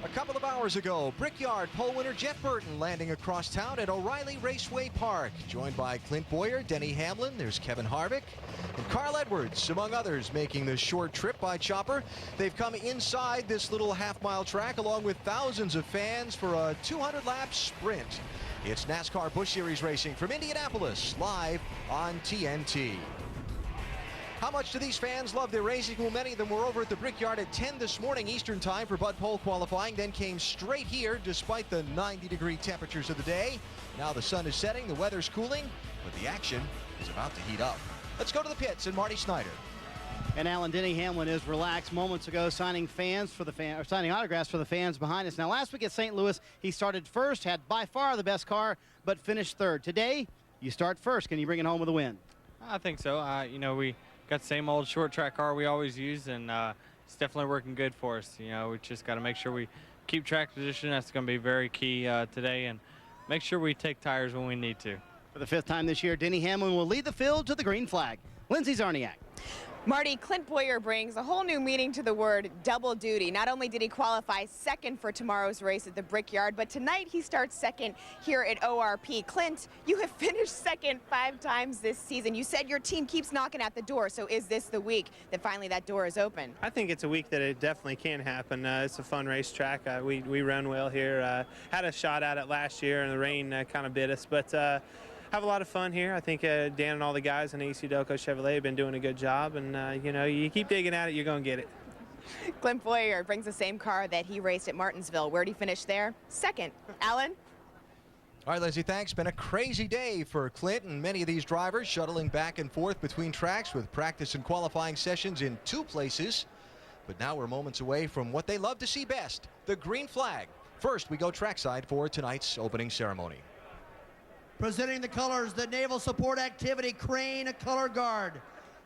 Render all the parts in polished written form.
A couple of hours ago, Brickyard pole winner Jeff Burton landing across town at O'Reilly Raceway Park. Joined by Clint Boyer, Denny Hamlin, there's Kevin Harvick, and Carl Edwards, among others, making the short trip by chopper. They've come inside this little half-mile track along with thousands of fans for a 200-lap sprint. It's NASCAR Busch Series racing from Indianapolis, live on TNT. How much do these fans love their racing? Well, many of them were over at the Brickyard at 10 this morning Eastern time for Bud Pole qualifying, then came straight here despite the 90-degree temperatures of the day. Now the sun is setting, the weather's cooling, but the action is about to heat up. Let's go to the pits and Marty Snyder. And Alan, Denny Hamlin is relaxed moments ago, signing signing autographs for the fans behind us. Now, last week at St. Louis, he started first, had by far the best car, but finished third. Today, you start first. Can you bring it home with a win? I think so. We got the same old short track car we always use, and it's definitely working good for us. We just got to make sure we keep track position. That's going to be very key today, and make sure we take tires when we need to. For the fifth time this year, Denny Hamlin will lead the field to the green flag. Lindsay Czarniak. Marty, Clint Boyer brings a whole new meaning to the word double duty. Not only did he qualify second for tomorrow's race at the Brickyard, but tonight he starts second here at ORP. Clint, you have finished second 5 times this season. You said your team keeps knocking at the door, so is this the week that finally that door is open? I think it's a week that it definitely can happen. It's a fun racetrack. We run well here. Had a shot at it last year, and the rain kind of bit us, but have a lot of fun here. I think Dan and all the guys in EC Delco Chevrolet have been doing a good job, and you keep digging at it, you're going to get it. Clint Boyer brings the same car that he raced at Martinsville. Where'd he finish there? Second. Alan? All right, Leslie, thanks. Been a crazy day for Clint and many of these drivers, shuttling back and forth between tracks with practice and qualifying sessions in 2 places. But now we're moments away from what they love to see best, the green flag. First, we go trackside for tonight's opening ceremony. Presenting the colors, the Naval Support Activity Crane Color Guard.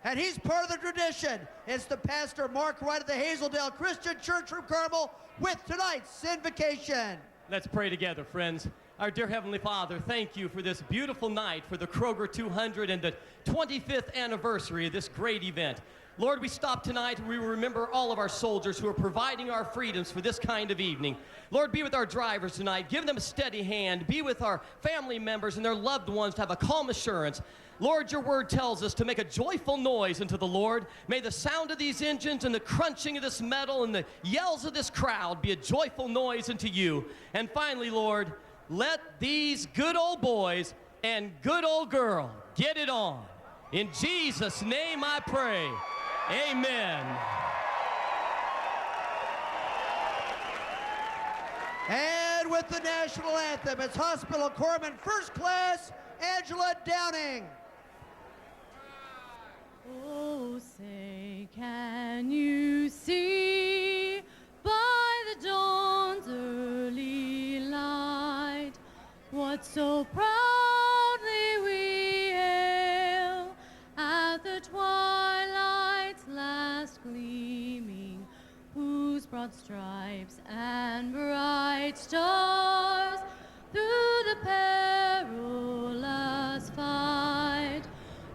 And he's part of the tradition. It's the pastor, Mark Wright of the Hazeldale Christian Church from Carmel with tonight's invocation. Let's pray together, friends. Our dear Heavenly Father, thank you for this beautiful night for the Kroger 200 and the 25th anniversary of this great event. Lord, we stop tonight and we remember all of our soldiers who are providing our freedoms for this kind of evening. Lord, be with our drivers tonight. Give them a steady hand. Be with our family members and their loved ones to have a calm assurance. Lord, your word tells us to make a joyful noise unto the Lord. May the sound of these engines and the crunching of this metal and the yells of this crowd be a joyful noise unto you. And finally, Lord, let these good old boys and good old girl get it on. In Jesus' name I pray. Amen. And with the national anthem, it's Hospital Corpsman First Class, Angela Downing. Oh, say, can you see by the dawn's early light what so proudly we hail at the twilight's last gleaming, whose broad stripes and bright stars through the perilous fight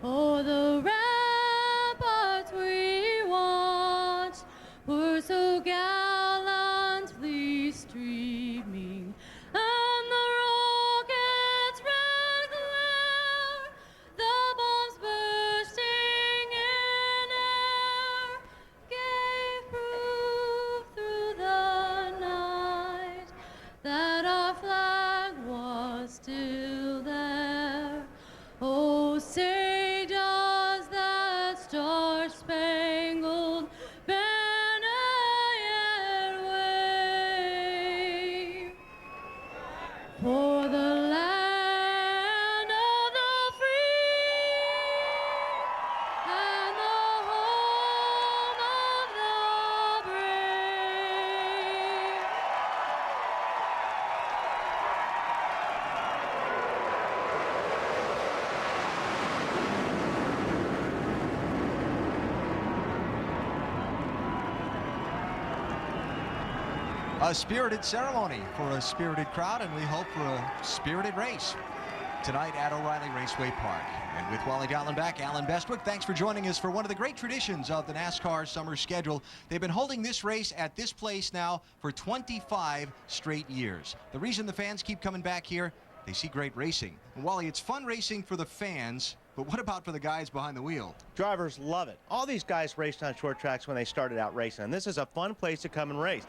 o'er the ramparts we watched were so gallantly streaming, and the rockets' red glare, the bombs bursting in air, gave proof through the night that our flag was still there. Oh, say does that star-spangled banner yet wave for the land of the free and the home of the brave. A spirited ceremony for a spirited crowd, and we hope for a spirited race. tonight at O'Reilly Raceway Park. And with Wally Dallenbach, Alan Bestwick, thanks for joining us for one of the great traditions of the NASCAR summer schedule. They've been holding this race at this place now for 25 straight years. The reason the fans keep coming back here, they see great racing. And Wally, it's fun racing for the fans, but what about for the guys behind the wheel? Drivers love it. All these guys raced on short tracks when they started out racing, and this is a fun place to come and race.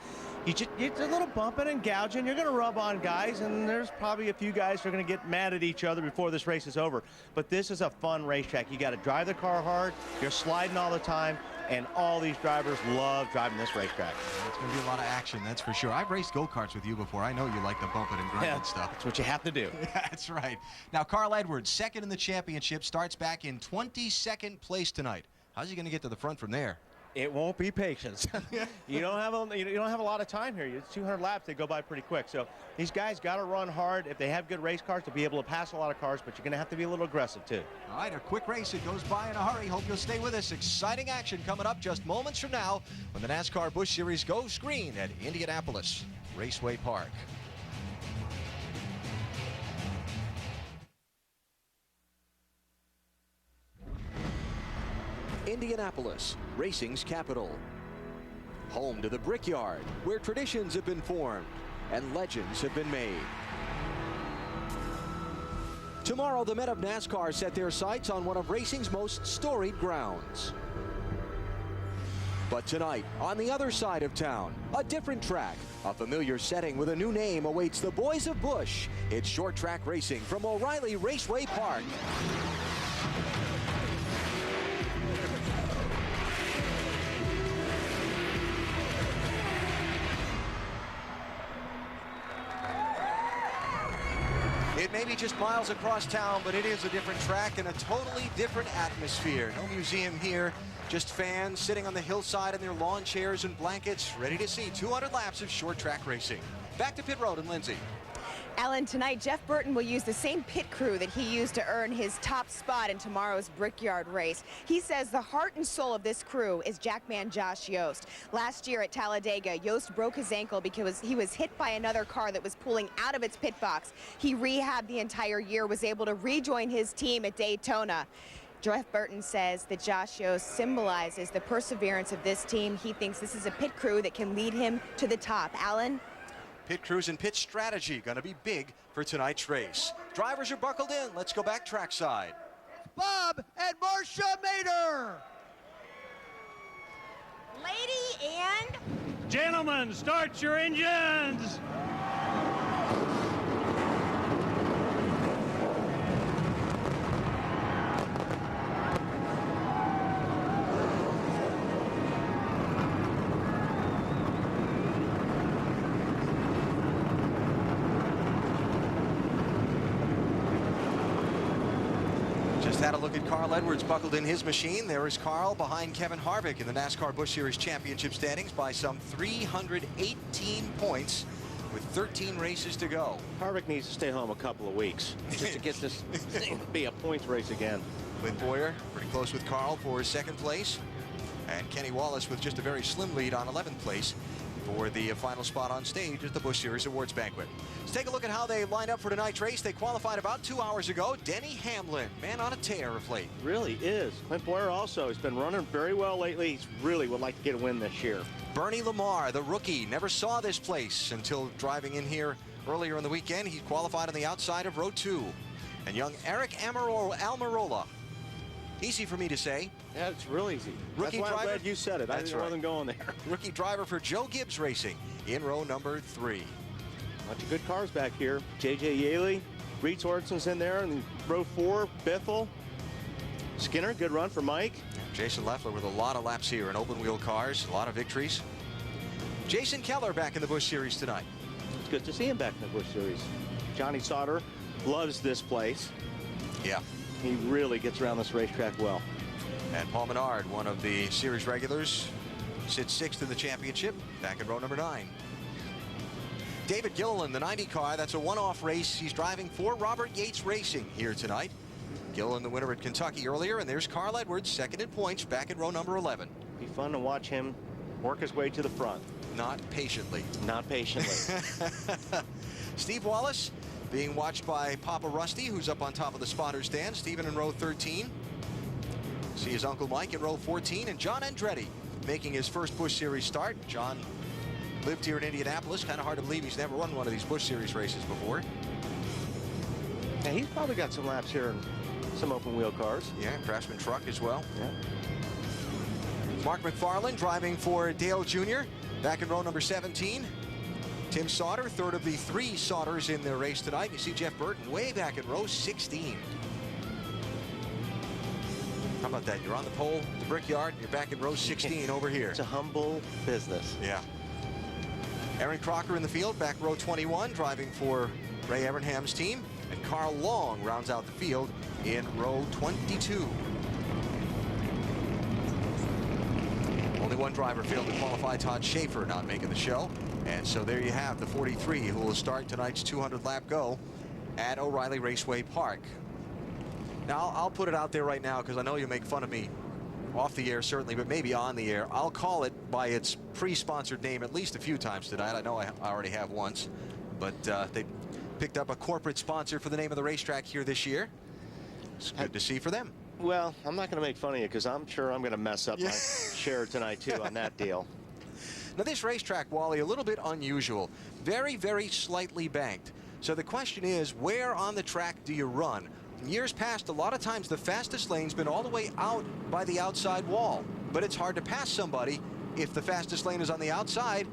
It's a little bumping and gouging. You're going to rub on guys, and there's probably a few guys who are going to get mad at each other before this race is over. But this is a fun racetrack. You got to drive the car hard. You're sliding all the time, and all these drivers love driving this racetrack. It's going to be a lot of action, that's for sure. I've raced go-karts with you before. I know you like the bumping and grinding stuff. That's what you have to do. That's right. Now, Carl Edwards, second in the championship, starts back in 22nd place tonight. How's he going to get to the front from there? It won't be patience. you don't have a lot of time here. It's 200 laps. They go by pretty quick. So these guys got to run hard. If they have good race cars, they'll be able to pass a lot of cars, but you're going to have to be a little aggressive too. All right, a quick race. It goes by in a hurry. Hope you'll stay with us. Exciting action coming up just moments from now when the NASCAR Busch Series goes green at Indianapolis Raceway Park. Indianapolis, racing's capital. Home to the Brickyard, where traditions have been formed and legends have been made. Tomorrow, the men of NASCAR set their sights on one of racing's most storied grounds. But tonight, on the other side of town, a different track, a familiar setting with a new name awaits the boys of Busch. It's short track racing from O'Reilly Raceway Park. It may be just miles across town, but it is a different track and a totally different atmosphere. No museum here, just fans sitting on the hillside in their lawn chairs and blankets, ready to see 200 laps of short track racing. Back to pit road and Lindsay. Alan, tonight Jeff Burton will use the same pit crew that he used to earn his top spot in tomorrow's Brickyard race. He says the heart and soul of this crew is Jackman Josh Yost. Last year at Talladega, Yost broke his ankle because he was hit by another car that was pulling out of its pit box. He rehabbed the entire year, was able to rejoin his team at Daytona. Jeff Burton says that Josh Yost symbolizes the perseverance of this team. He thinks this is a pit crew that can lead him to the top. Alan? Pit crews and pit strategy going to be big for tonight's race. Drivers are buckled in. Let's go back trackside. Bob and Marcia Mader. Lady and... Gentlemen, start your engines. Had a look at Carl Edwards buckled in his machine. There is Carl behind Kevin Harvick in the NASCAR Busch Series Championship standings by some 318 points with 13 races to go. Harvick needs to stay home a couple of weeks just to get this thing to be a points race again. Clint Boyer pretty close with Carl for second place, and Kenny Wallace with just a very slim lead on 11th place for the final spot on stage at the Busch Series Awards Banquet. Let's take a look at how they lined up for tonight's race. They qualified about 2 hours ago. Denny Hamlin, man on a tear of late. Really is. Clint Boyer also has been running very well lately. He's really would like to get a win this year. Bernie Lamar, the rookie, never saw this place until driving in here earlier in the weekend. He qualified on the outside of row 2. And young Eric Almirola. Easy for me to say. Yeah, it's real easy. Rookie That's why driver. I'm glad you said it. I didn't want them going there. Rookie driver for Joe Gibbs Racing in row number 3. Bunch of good cars back here. J.J. Yaley, Reed Sorensen's in there, and row 4, Biffle. Skinner, good run for Mike. Jason Leffler with a lot of laps here in open wheel cars, a lot of victories. Jason Keller back in the Busch Series tonight. It's good to see him back in the Busch Series. Johnny Sauter loves this place. Yeah. He really gets around this racetrack well. And Paul Menard, one of the series regulars, sits 6th in the championship, back in row number 9. David Gilliland, the 90 car, that's a one-off race. He's driving for Robert Yates Racing here tonight. Gilliland, the winner at Kentucky earlier, and there's Carl Edwards, second in points, back in row number 11. Be fun to watch him work his way to the front. Not patiently. Not patiently. Steve Wallace, being watched by Papa Rusty, who's up on top of the spotter stand. Stephen in row 13. See his Uncle Mike in row 14. And John Andretti making his first Busch Series start. John lived here in Indianapolis. Kind of hard to believe he's never won one of these Busch Series races before. Yeah, he's probably got some laps here in some open wheel cars. Yeah, Craftsman truck as well. Yeah. Mark McFarland driving for Dale Jr. back in row number 17. Tim Sauter, third of the 3 Sauters in the race tonight. You see Jeff Burton way back in row 16. How about that? You're on the pole, the Brickyard, you're back in row 16 over here. It's a humble business. Yeah. Aaron Crocker in the field, back row 21, driving for Ray Evernham's team. And Carl Long rounds out the field in row 22. Only one driver failed to qualify, Todd Schaefer not making the show. And so there you have the 43 who will start tonight's 200-lap go at O'Reilly Raceway Park. Now, I'll put it out there right now because I know you make fun of me off the air, certainly, but maybe on the air. I'll call it by its pre-sponsored name at least a few times tonight. I know I already have once, but they picked up a corporate sponsor for the name of the racetrack here this year. It's good to see for them. Well, I'm not going to make fun of you because I'm sure I'm going to mess up my share tonight, too, on that deal. Now, this racetrack, Wally, a little bit unusual. Very, very slightly banked. So the question is, where on the track do you run? In years past, a lot of times the fastest lane's been all the way out by the outside wall. But it's hard to pass somebody if the fastest lane is on the outside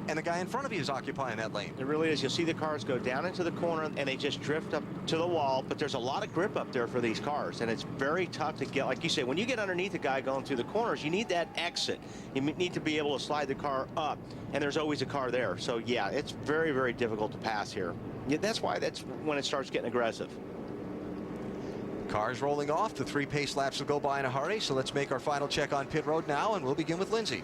and the guy in front of you is occupying that lane. It really is. You'll see the cars go down into the corner and they just drift up to the wall, but there's a lot of grip up there for these cars, and it's very tough to get. Like you say, when you get underneath a guy going through the corners, you need that exit. You need to be able to slide the car up, and there's always a car there. So yeah, it's very, very difficult to pass here. Yeah, that's when it starts getting aggressive. Cars rolling off. The 3 pace laps will go by in a hurry, so let's make our final check on pit road now, and we'll begin with Lindsay.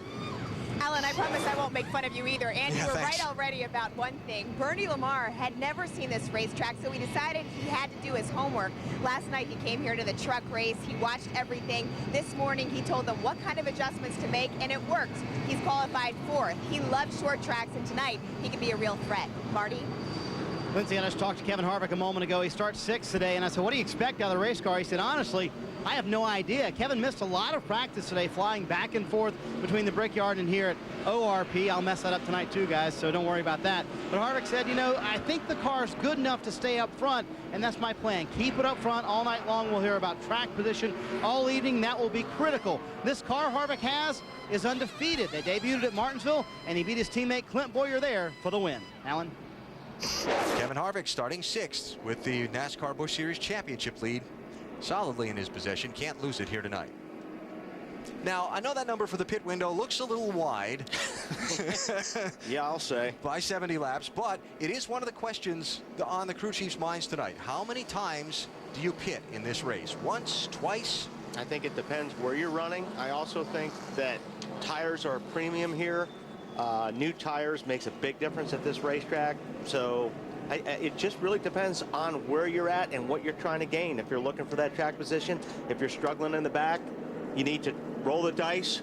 Alan, I promise I won't make fun of you either. And you were thanks. right already about one thing. Bernie Lamar had never seen this racetrack, so he decided he had to do his homework. Last night he came here to the truck race. He watched everything. This morning he told them what kind of adjustments to make, and it worked. He's qualified 4th. He loves short tracks, and tonight he can be a real threat. Marty? Lindsay, I just talked to Kevin Harvick a moment ago. He starts 6th today, and I said, what do you expect out of the race car? He said, honestly, I have no idea. Kevin missed a lot of practice today, flying back and forth between the Brickyard and here at ORP. I'll mess that up tonight too, guys, so don't worry about that. But Harvick said, you know, I think the car's good enough to stay up front, and that's my plan. Keep it up front all night long. We'll hear about track position all evening. That will be critical. This car Harvick has is undefeated. They debuted at Martinsville, and he beat his teammate Clint Boyer there for the win. Alan? Kevin Harvick starting 6th with the NASCAR Busch Series championship lead solidly in his possession. Can't lose it here tonight. Now, I know that number for the pit window looks a little wide. Yeah, I'll say. By 70 laps, but it is one of the questions on the crew chief's minds tonight. How many times do you pit in this race? Once, twice? I think it depends where you're running. I also think that tires are a premium here. New tires makes a big difference at this racetrack. So it just really depends on where you're at and what you're trying to gain. If you're looking for that track position, if you're struggling in the back, you need to roll the dice.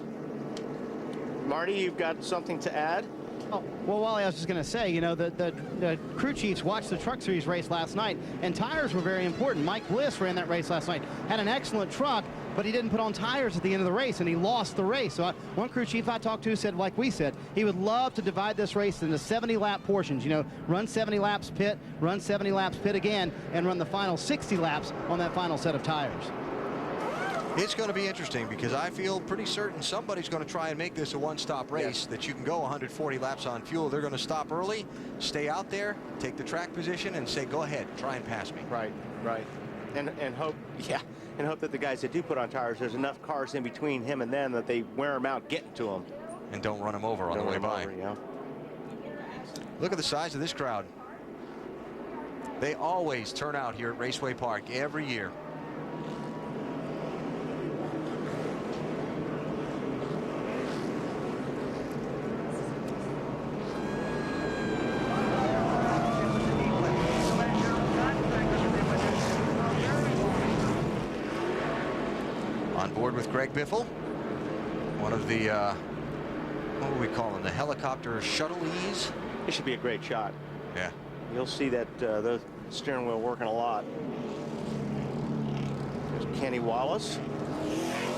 Marty, you've got something to add? Oh, well, Wally, I was just going to say, you know, the crew chiefs watched the Truck Series race last night, and tires were very important. Mike Bliss ran that race last night, had an excellent truck, but he didn't put on tires at the end of the race, and he lost the race. So one crew chief I talked to said, like we said, he would love to divide this race into 70-lap portions. You know, run 70 laps, pit, run 70 laps, pit again, and run the final 60 laps on that final set of tires. It's going to be interesting because I feel pretty certain somebody's going to try and make this a one-stop race that you can go 140 laps on fuel. They're going to stop early, stay out there, take the track position, and say, go ahead, try and pass me. Right. And hope, and hope that the guys that do put on tires, there's enough cars in between him and them that they wear them out getting to him. And don't run them over on the way by. Look at the size of this crowd. They always turn out here at Raceway Park every year. On board with Greg Biffle, one of the, what do we call them, the helicopter shuttlees? It should be a great shot. Yeah. You'll see that Steering wheel working a lot. There's Kenny Wallace.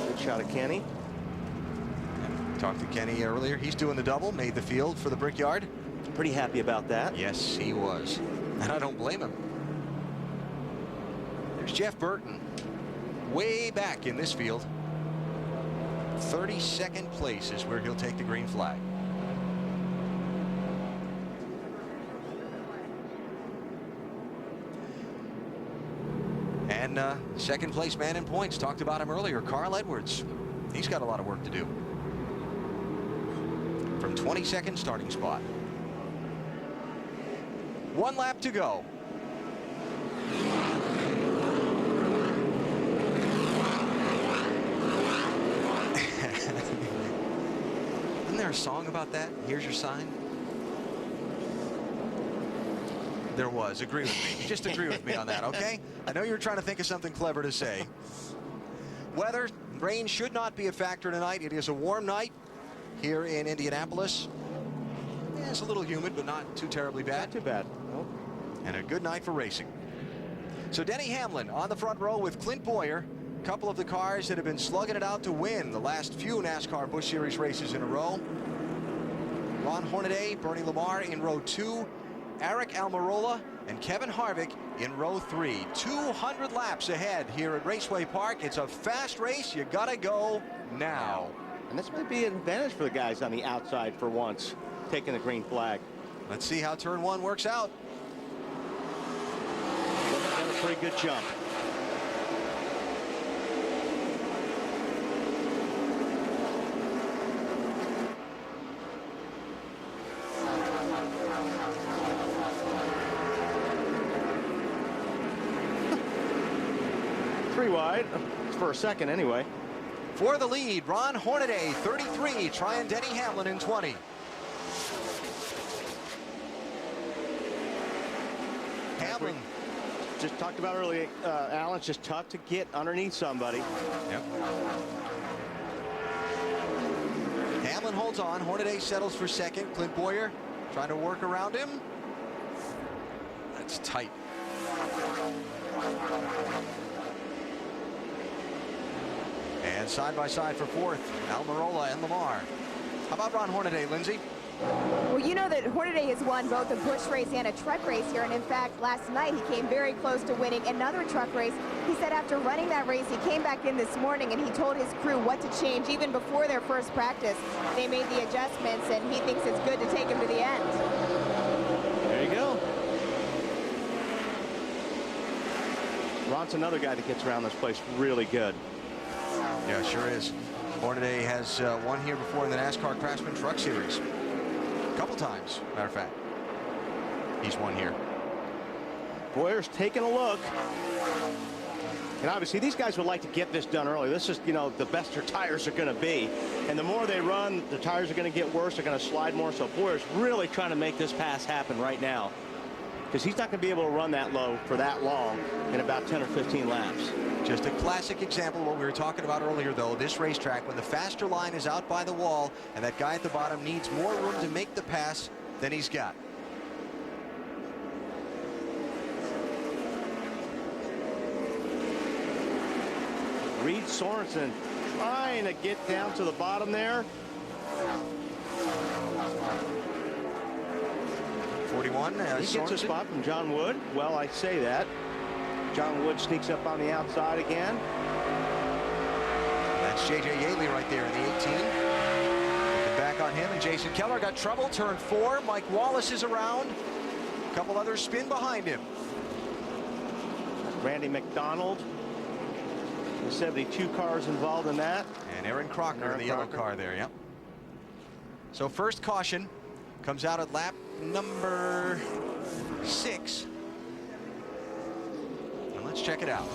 Good shot of Kenny. Talked to Kenny earlier. He's doing the double, made the field for the Brickyard. Pretty happy about that. Yes, he was. And I don't blame him. There's Jeff Burton, way back in this field. 32nd place is where he'll take the green flag. And second place man in points, talked about him earlier, Carl Edwards. He's got a lot of work to do. From 22nd starting spot. 1 lap to go. Isn't there a song about that? Here's your sign. There was. Agree with me. Just agree with me on that, okay? I know you were trying to think of something clever to say. Weather, rain should not be a factor tonight. It is a warm night here in Indianapolis. Yeah, it's a little humid, but not too terribly bad. Not too bad. Nope. And a good night for racing. So Denny Hamlin on the front row with Clint Boyer. A couple of the cars that have been slugging it out to win the last few NASCAR Busch Series races in a row. Ron Hornaday, Bernie Lamar in row 2. Eric Almirola and Kevin Harvick in row 3. 200 laps ahead here at Raceway Park. It's a fast race. You gotta go now. And this might be an advantage for the guys on the outside for once, taking the green flag. Let's see how turn 1 works out. Got a pretty good jump. Wide for a second anyway. For the lead, Ron Hornaday 33, trying Denny Hamlin in 20. Hamlin just talked about earlier, Alan, it's just tough to get underneath somebody. Yep. Hamlin holds on. Hornaday settles for second. Clint Boyer trying to work around him. That's tight. And side by side for fourth, Almirola and Lamar. How about Ron Hornaday, Lindsay? Well, you know that Hornaday has won both a Busch race and a truck race here, and in fact, last night he came very close to winning another truck race. He said after running that race, he came back in this morning and he told his crew what to change even before their first practice. They made the adjustments, and he thinks it's good to take him to the end. There you go. Ron's another guy that gets around this place really good. Yeah, sure is. Hornaday has won here before in the NASCAR Craftsman Truck Series. A couple times, matter of fact. He's won here. Boyer's taking a look. And obviously these guys would like to get this done early. This is, you know, the best their tires are going to be. And the more they run, the tires are going to get worse. They're going to slide more. So Boyer's really trying to make this pass happen right now, because he's not going to be able to run that low for that long in about 10 or 15 laps. Just a classic example of what we were talking about earlier, though. This racetrack, when the faster line is out by the wall and that guy at the bottom needs more room to make the pass than he's got. Reed Sorensen trying to get down to the bottom there. 41. He gets Sorensen. a spot from John Wood. Well, I say that. John Wood sneaks up on the outside again. That's J.J. Yaley right there in the 18. Looking back on him, and Jason Keller got trouble. Turn 4. Mike Wallace is around. A couple others spin behind him. Randy McDonald. The 72 cars involved in that. And Aaron Crocker in the yellow car there, yep. So first caution comes out at lap number 6. And let's check it out.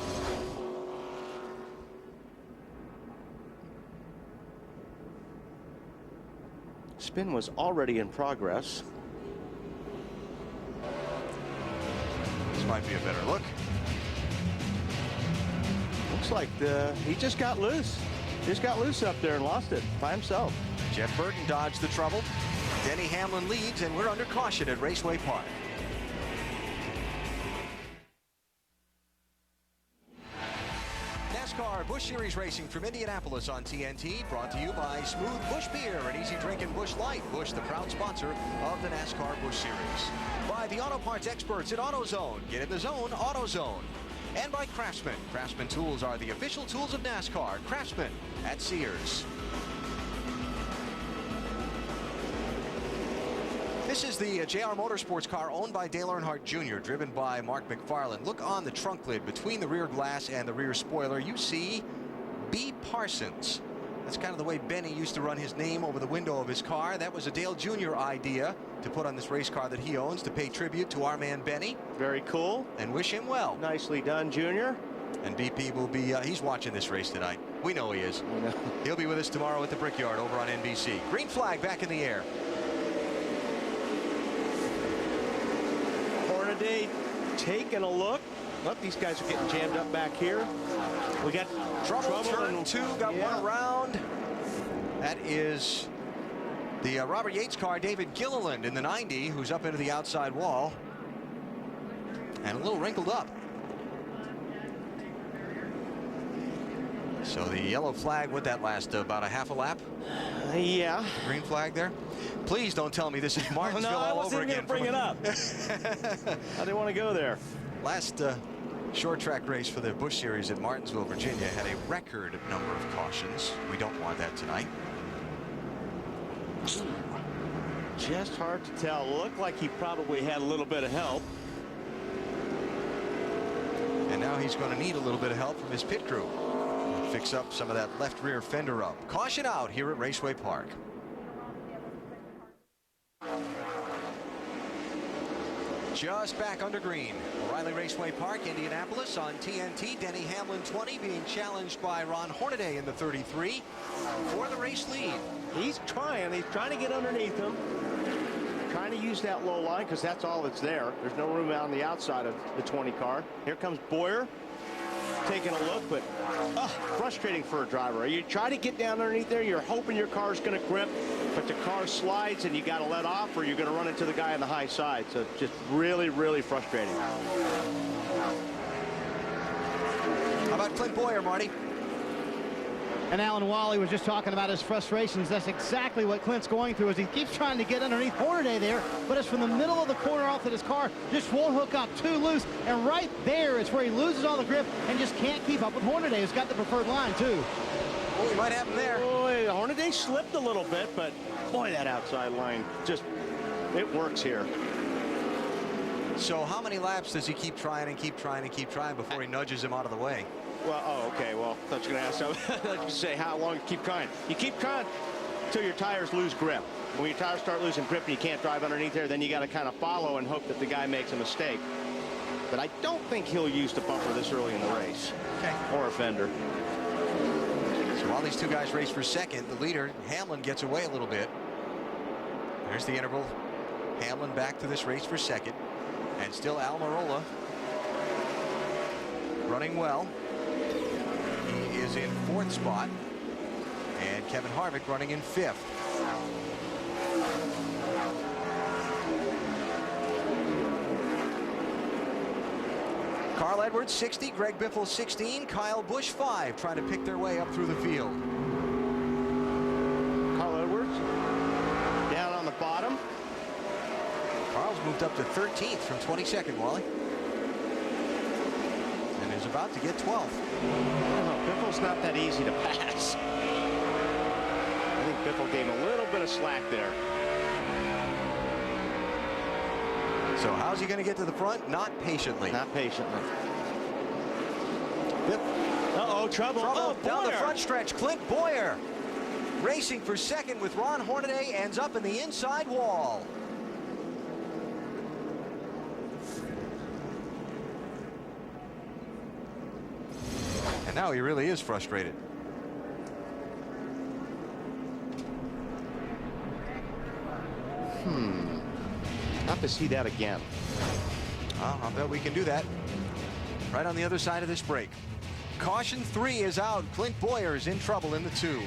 Spin was already in progress. This might be a better look. Looks like he just got loose. Just got loose up there and lost it by himself. Jeff Burton dodged the trouble. Denny Hamlin leads, and we're under caution at Raceway Park. NASCAR Busch Series racing from Indianapolis on TNT, brought to you by Smooth Busch Beer and Easy Drinking Busch Light. Busch, the proud sponsor of the NASCAR Busch Series. By the auto parts experts at AutoZone. Get in the zone, AutoZone. And by Craftsman. Craftsman tools are the official tools of NASCAR. Craftsman at Sears. This is the JR Motorsports car owned by Dale Earnhardt Jr., driven by Mark McFarland. Look on the trunk lid between the rear glass and the rear spoiler. You see B. Parsons. That's kind of the way Benny used to run his name over the window of his car. That was a Dale Jr. idea to put on this race car that he owns to pay tribute to our man Benny. Very cool. And wish him well. Nicely done, Junior. And BP will be, he's watching this race tonight. We know he is. He'll be with us tomorrow at the Brickyard over on NBC. Green flag back in the air. Hornaday taking a look. Look, these guys are getting jammed up back here. We got trouble Turn and 2, got one around. That is the Robert Yates car, David Gilliland in the 90, who's up into the outside wall. And a little wrinkled up. So the yellow flag, would that last about a half a lap? Yeah. Green flag there. Please don't tell me this is Martinsville all over again. I wasn't even going to bring it up. I didn't want to go there. Last short track race for the Busch Series at Martinsville, Virginia had a record number of cautions. We don't want that tonight. Just hard to tell. Looked like he probably had a little bit of help. And now he's going to need a little bit of help from his pit crew. Fix up some of that left rear fender up. Caution out here at Raceway Park. Just back under green. O'Reilly Raceway Park, Indianapolis on TNT. Denny Hamlin 20 being challenged by Ron Hornaday in the 33 for the race lead. He's trying to get underneath him. Trying to use that low line because that's all that's there. There's no room out on the outside of the 20 car. Here comes Boyer taking a look, but frustrating for a driver. You try to get down underneath there, you're hoping your car's going to grip, but the car slides and you got to let off or you're going to run into the guy on the high side. So it's just really, really frustrating. How about Clint Boyer, Marty? And Alan Wally was just talking about his frustrations. That's exactly what Clint's going through as he keeps trying to get underneath Hornaday there, but it's from the middle of the corner off of his car, just won't hook up, too loose, and right there is where he loses all the grip and just can't keep up with Hornaday, who's got the preferred line too. Oh, he might have him there. Boy, Hornaday slipped a little bit, but boy, that outside line just, it works here. So how many laps does he keep trying and keep trying and keep trying before he nudges him out of the way? Well, okay. Well, I thought you were going to ask. So, you say how long you keep trying. You keep trying until your tires lose grip. When your tires start losing grip and you can't drive underneath there, then you got to kind of follow and hope that the guy makes a mistake. But I don't think he'll use the bumper this early in the race. Okay. Or a fender. So while these two guys race for second, the leader, Hamlin, gets away a little bit. There's the interval. Hamlin back to this race for second. And still Almirola running well. He is in fourth spot. And Kevin Harvick running in fifth. Carl Edwards 60, Greg Biffle 16, Kyle Busch 5, trying to pick their way up through the field. Carl Edwards down on the bottom. Carl's moved up to 13th from 22nd, Wally. And is about to get 12th. Biffle's not that easy to pass. I think Biffle gave a little bit of slack there. So how's he going to get to the front? Not patiently. Not patiently. Uh-oh, trouble. Oh, down the front stretch. Clint Boyer racing for second with Ron Hornaday, ends up in the inside wall. And now he really is frustrated. Have to see that again. I'll bet we can do that. Right on the other side of this break. Caution 3 is out. Clint Boyer is in trouble in the 2.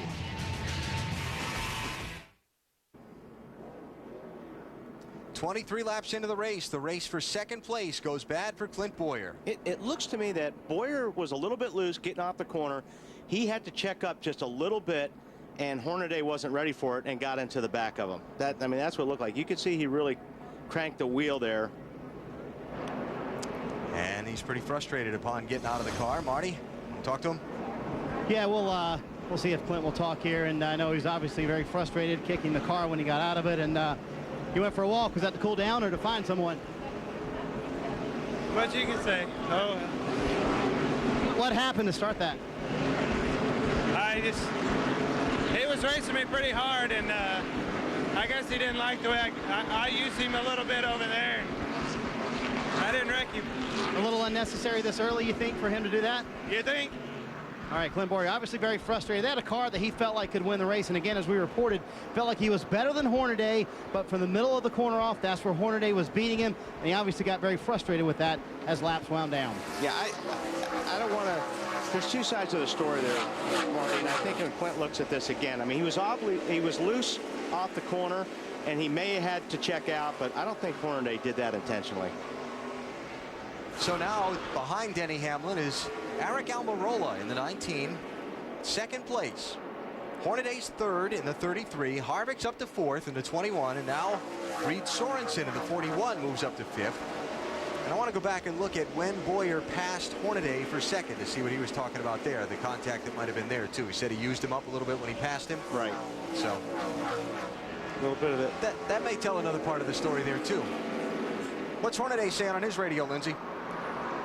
"23 laps into the race. The race for second place goes bad for Clint Boyer. It looks to me that Boyer was a little bit loose getting off the corner. He had to check up just a little bit, and Hornaday wasn't ready for it and got into the back of him. I mean, that's what it looked like. You could see he really cranked the wheel there. And he's pretty frustrated upon getting out of the car. Marty, talk to him. Yeah, we'll see if Clint will talk here. And I know he's obviously very frustrated kicking the car when he got out of it. And he went for a walk. Was that to cool down or to find someone? What you can say. Oh. What happened to start that? He was racing me pretty hard, and I guess he didn't like the way I used him a little bit over there. I didn't wreck him. A little unnecessary this early, you think, for him to do that? You think? All right, Clint Boyer obviously very frustrated. They had a car that he felt like could win the race, and again, as we reported, felt like he was better than Hornaday, but from the middle of the corner off, that's where Hornaday was beating him, and he obviously got very frustrated with that as laps wound down. Yeah, I don't want to. There's two sides of the story there, Marty, and I think when Clint looks at this again, I mean, he was loose off the corner, and he may have had to check out, but I don't think Hornaday did that intentionally. So now behind Denny Hamlin is Eric Almirola in the 19, second place. Hornaday's third in the 33. Harvick's up to fourth in the 21, and now Reed Sorensen in the 41 moves up to fifth. And I want to go back and look at when Boyer passed Hornaday for second to see what he was talking about there. The contact that might have been there too. He said he used him up a little bit when he passed him. Right. So a little bit of it. That may tell another part of the story there too. What's Hornaday saying on his radio, Lindsay?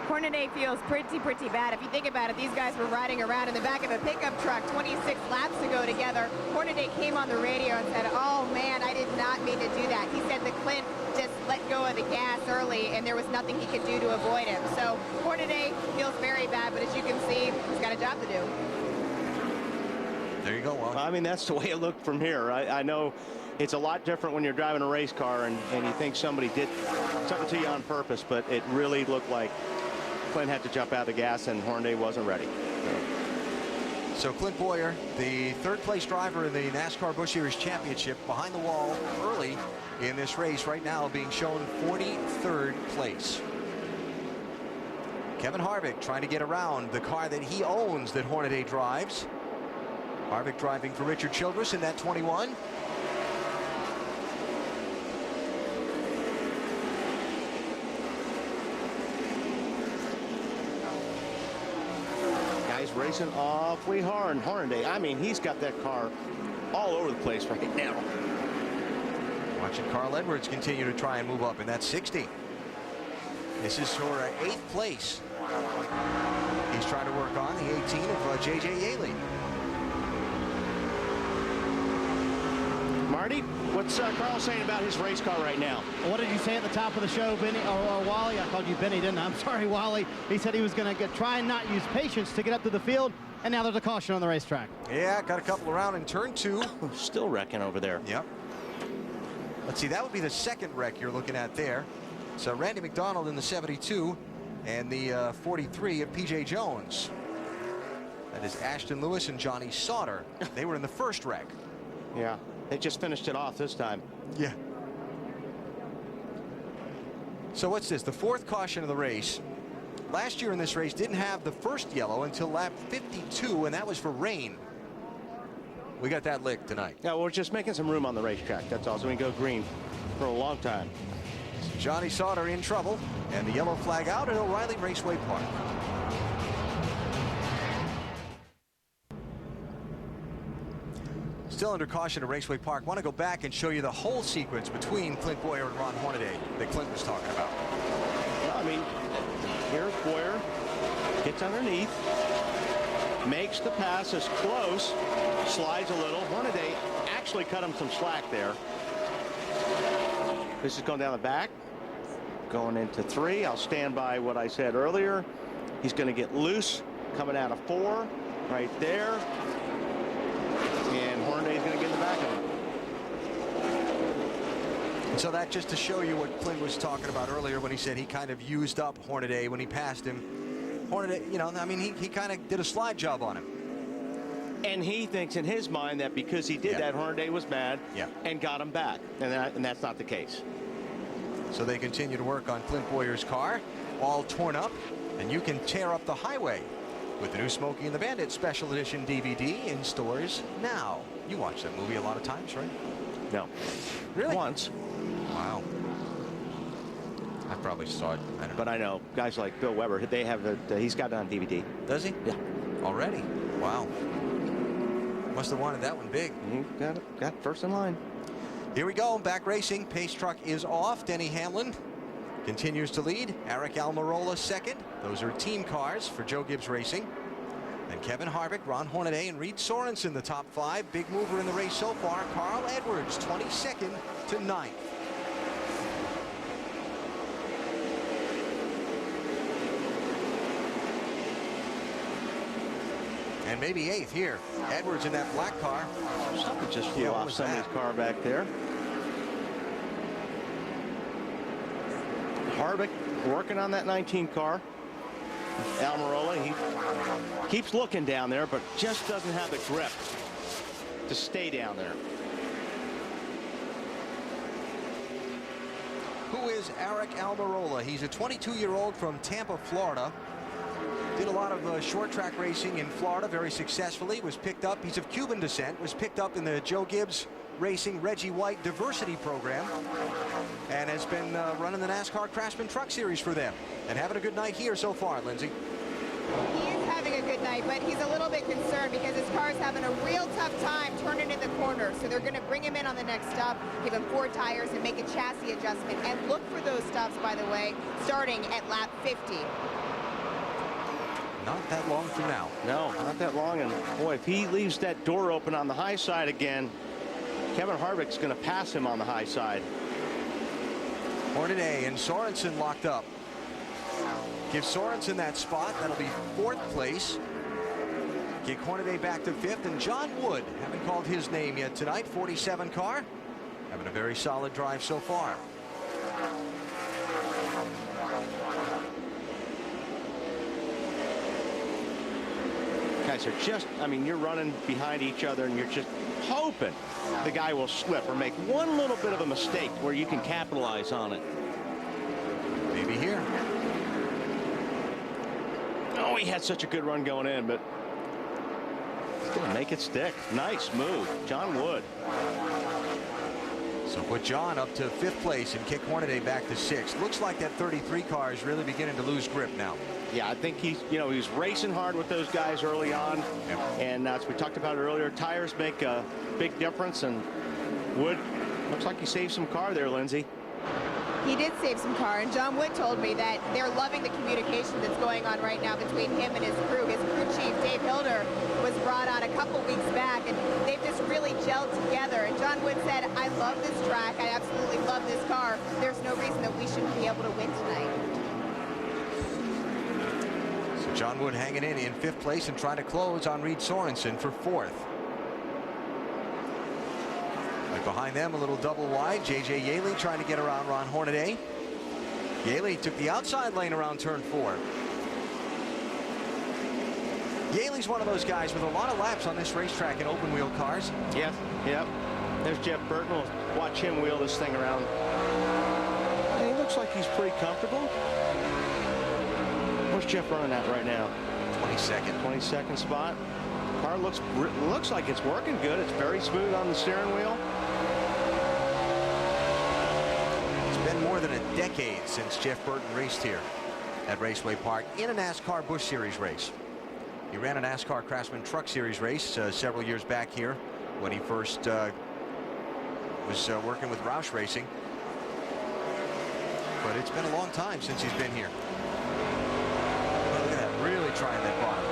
Hornaday feels pretty bad. If you think about it, these guys were riding around in the back of a pickup truck 26 laps to go together. Hornaday came on the radio and said, "Oh man, I did not mean to do that." He said that Clint just let go of the gas early and there was nothing he could do to avoid him. So Hornaday feels very bad, but as you can see, he's got a job to do. There you go, Wally. I mean, that's the way it looked from here. I know it's a lot different when you're driving a race car and you think somebody did something to you on purpose, but it really looked like Clint had to jump out of the gas and Hornaday wasn't ready. So Clint Boyer, the third place driver in the NASCAR Busch Series Championship, behind the wall early in this race, right now being shown 43rd place. Kevin Harvick trying to get around the car that he owns that Hornaday drives. Harvick driving for Richard Childress in that 21. Racing awfully hard. Hornaday, I mean, he's got that car all over the place right now. Watching Carl Edwards continue to try and move up in that 60. This is for 8th place. He's trying to work on the 18 of J.J. Yaley. Marty, what's Carl saying about his race car right now? What did you say at the top of the show, Benny, or Wally? I called you Benny, didn't I? I'm sorry, Wally. He said he was going to try and not use patience to get up to the field, and now there's a caution on the racetrack. Yeah, got a couple around in turn 2. Still wrecking over there. Yep. Let's see, that would be the second wreck you're looking at there. So Randy McDonald in the 72 and the 43 of P.J. Jones. That is Ashton Lewis and Johnny Sauter. They were in the first wreck. Yeah. They just finished it off this time. Yeah. So what's this? The fourth caution of the race. Last year in this race didn't have the first yellow until lap 52, and that was for rain. We got that licked tonight. Yeah, we're just making some room on the racetrack. That's all. So we can go green for a long time. So Johnny Sauter in trouble, and the yellow flag out at O'Reilly Raceway Park. Still under caution at Raceway Park. Want to go back and show you the whole sequence between Clint Boyer and Ron Hornaday that Clint was talking about. Well, I mean, here's Boyer, gets underneath, makes the pass as close, slides a little. Hornaday actually cut him some slack there. This is going down the back, going into 3. I'll stand by what I said earlier. He's going to get loose coming out of 4 right there. And Hornaday's going to get in the back of him. And so that just to show you what Clint was talking about earlier when he said he kind of used up Hornaday when he passed him. Hornaday, you know, I mean, he kind of did a slide job on him. And he thinks in his mind that because he did that, Hornaday was mad and got him back. And that's not the case. So they continue to work on Clint Boyer's car, all torn up, and you can tear up the highway with the new Smokey and the Bandit Special Edition DVD in stores now. You watched that movie a lot of times, right? No. Really? Once. Wow. I probably saw it. I don't know. But I know guys like Bill Weber, they have it, he's got it on DVD. Does he? Yeah. Already? Wow. Must have wanted that one big. He got first in line. Here we go. Back racing. Pace truck is off. Denny Hamlin continues to lead. Eric Almirola second. Those are team cars for Joe Gibbs Racing. And Kevin Harvick, Ron Hornaday, and Reed Sorensen the top 5. Big mover in the race so far. Carl Edwards 22nd to 9th. And maybe 8th here. Edwards in that black car. Something just flew off somebody's car back there. Harvick working on that 19 car. Almirola, he keeps looking down there, but just doesn't have the grip to stay down there. Who is Eric Almirola? He's a 22-year-old from Tampa, Florida. Did a lot of short track racing in Florida very successfully. Was picked up. He's of Cuban descent. Was picked up in the Joe Gibbs Racing Reggie White Diversity Program, and has been running the NASCAR Craftsman Truck Series for them, and having a good night here so far. Lindsay. He is having a good night, but he's a little bit concerned because his car is having a real tough time turning in the corner. So they're going to bring him in on the next stop, give him 4 tires, and make a chassis adjustment. And look for those stops, by the way, starting at lap 50. Not that long from now. No, not that long. And boy, if he leaves that door open on the high side again, Kevin Harvick's going to pass him on the high side. Hornaday and Sorensen locked up. Give Sorensen that spot. That'll be 4th place. Kick Hornaday back to 5th. And John Wood, haven't called his name yet tonight. 47 car. Having a very solid drive so far. Guys are just, I mean, you're running behind each other and you're just hoping the guy will slip or make one little bit of a mistake where you can capitalize on it. Maybe here. Oh, he had such a good run going in, but he's going to make it stick. Nice move, John Wood. So put John up to 5th place and kick Hornaday back to 6th. Looks like that 33 car is really beginning to lose grip now. Yeah, I think he's racing hard with those guys early on. Yep. And as we talked about earlier, tires make a big difference. And Wood looks like he saved some car there, Lindsay. He did save some car, and John Wood told me that they're loving the communication that's going on right now between him and his crew. His crew chief, Dave Hilder, was brought on a couple weeks back, and they've just really gelled together. And John Wood said, I love this track. I absolutely love this car. There's no reason that we shouldn't be able to win tonight. So John Wood hanging in 5th place and trying to close on Reed Sorensen for 4th. Right behind them, a little double wide. J.J. Yaley trying to get around Ron Hornaday. Yaley took the outside lane around turn 4. Yaley's one of those guys with a lot of laps on this racetrack in open wheel cars. Yep. There's Jeff Burton. We'll watch him wheel this thing around. He looks like he's pretty comfortable. Where's Jeff running at right now? 22nd. 22nd spot. Car looks like it's working good. It's very smooth on the steering wheel. It's been more than a decade since Jeff Burton raced here at Raceway Park in a NASCAR Busch Series race. He ran a NASCAR Craftsman Truck Series race several years back here when he first was working with Roush Racing. But it's been a long time since he's been here. Look at that, really trying that bottom.